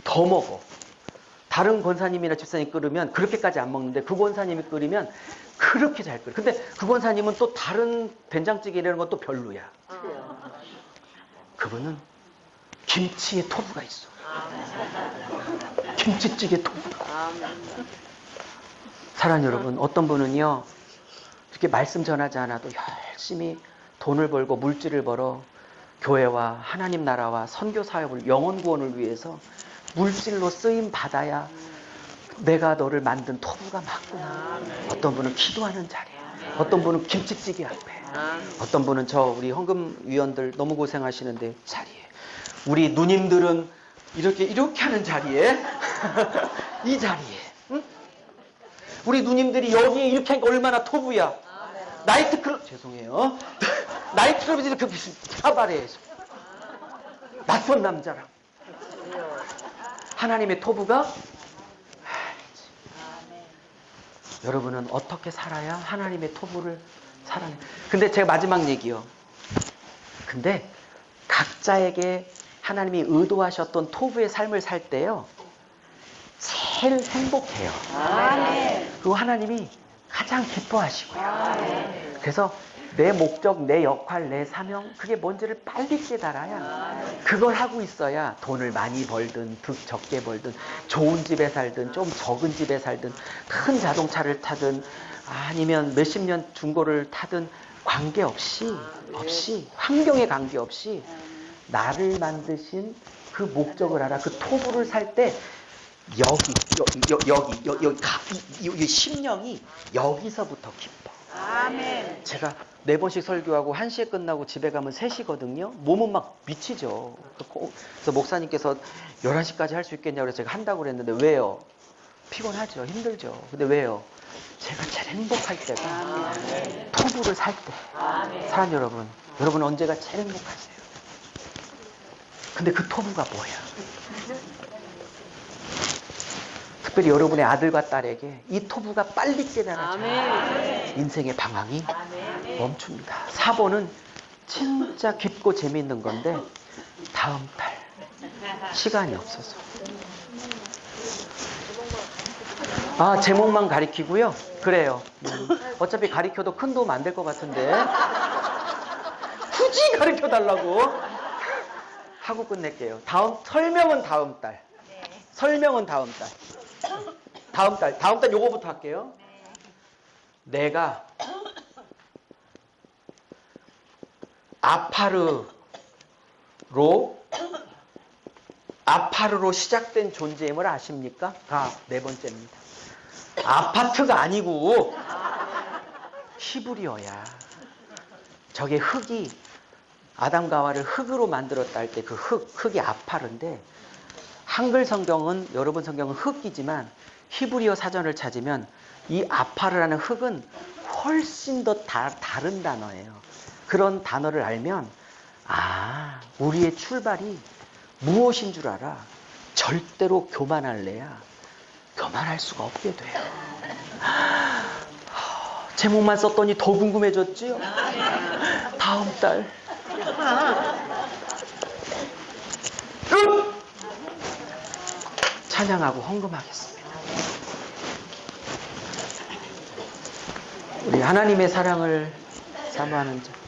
더 먹어. 다른 권사님이나 집사님이 끓으면 그렇게까지 안 먹는데 그 권사님이 끓이면 그렇게 잘 끓여. 근데 그 권사님은 또 다른 된장찌개 이런 것도 별로야. 그분은 김치에 토부가 있어. 김치찌개 토부가. 사랑하는 여러분, 어떤 분은요 이렇게 말씀 전하지 않아도 열심히 돈을 벌고 물질을 벌어 교회와 하나님 나라와 선교 사역을 영혼 구원을 위해서 물질로 쓰임 받아야 내가 너를 만든 토부가 맞구나. 어떤 분은 기도하는 자리에, 어떤 분은 김치찌개 앞에, 어떤 분은 우리 헌금위원들 너무 고생하시는데 자리에, 우리 누님들은 이렇게 하는 자리에 이 자리에, 응? 우리 누님들이 여기에 이렇게 하니까 얼마나 토부야. 나이트클럽, 죄송해요. 나이트클럽에서 이렇게 카바레에서 낯선 남자랑 하나님의 토부가. 여러분은 어떻게 살아야 하나님의 토부를 살아내? 근데 제가 마지막 얘기요. 근데 각자에게 하나님이 의도하셨던 토부의 삶을 살 때요 제일 행복해요. 그리고 하나님이 가장 기뻐하시고요. 그래서 내 목적, 내 역할, 내 사명, 그게 뭔지를 빨리 깨달아야 그걸 하고 있어야 돈을 많이 벌든 적게 벌든 좋은 집에 살든 좀 적은 집에 살든 큰 자동차를 타든 아니면 몇십 년 중고를 타든 관계없이 환경에 관계없이 나를 만드신 그 목적을 알아. 그 토부를 살 때 여기 심령이 여기서부터 기뻐. 아멘. 제가 4번씩 설교하고 1시에 끝나고 집에 가면 3시거든요. 몸은 막 미치죠. 그래서 목사님께서 11시까지 할 수 있겠냐고 그래서 제가 한다고 그랬는데 왜요? 피곤하죠. 힘들죠. 근데 왜요? 제가 제일 행복할 때가 토부를 살 때. 사랑하는 여러분 언제가 제일 행복하세요? 근데 그 토부가 뭐야? 특별히 여러분의 아들과 딸에게 이 토부가 빨리 깨달아져야 인생의 방향이 멈춥니다. 4번은 진짜 깊고 재미있는 건데 다음 달 시간이 없어서 제목만 가리키고요. 그래요. 어차피 가리켜도 큰 도움 안 될 것 같은데 굳이 가리켜달라고 하고 끝낼게요. 설명은 다음 달. 설명은 다음 달. 다음 달 요거부터 할게요. 내가 아파르로 시작된 존재임을 아십니까? 4번째입니다. 아파트가 아니고 히브리어야. 저게 흙이 아담과 하와를 흙으로 만들었다 할 때 그 흙이 아파르인데 한글 성경은 여러분 성경은 흙이지만 히브리어 사전을 찾으면 이 아파르라는 흙은 훨씬 더 다른 단어예요. 그런 단어를 알면 우리의 출발이 무엇인 줄 알아? 절대로 교만할래야 교만할 수가 없게 돼요. 제목만 썼더니 더 궁금해졌지요? 다음 달 찬양하고 헌금하겠습니다. 우리 하나님의 사랑을 사모하는 자.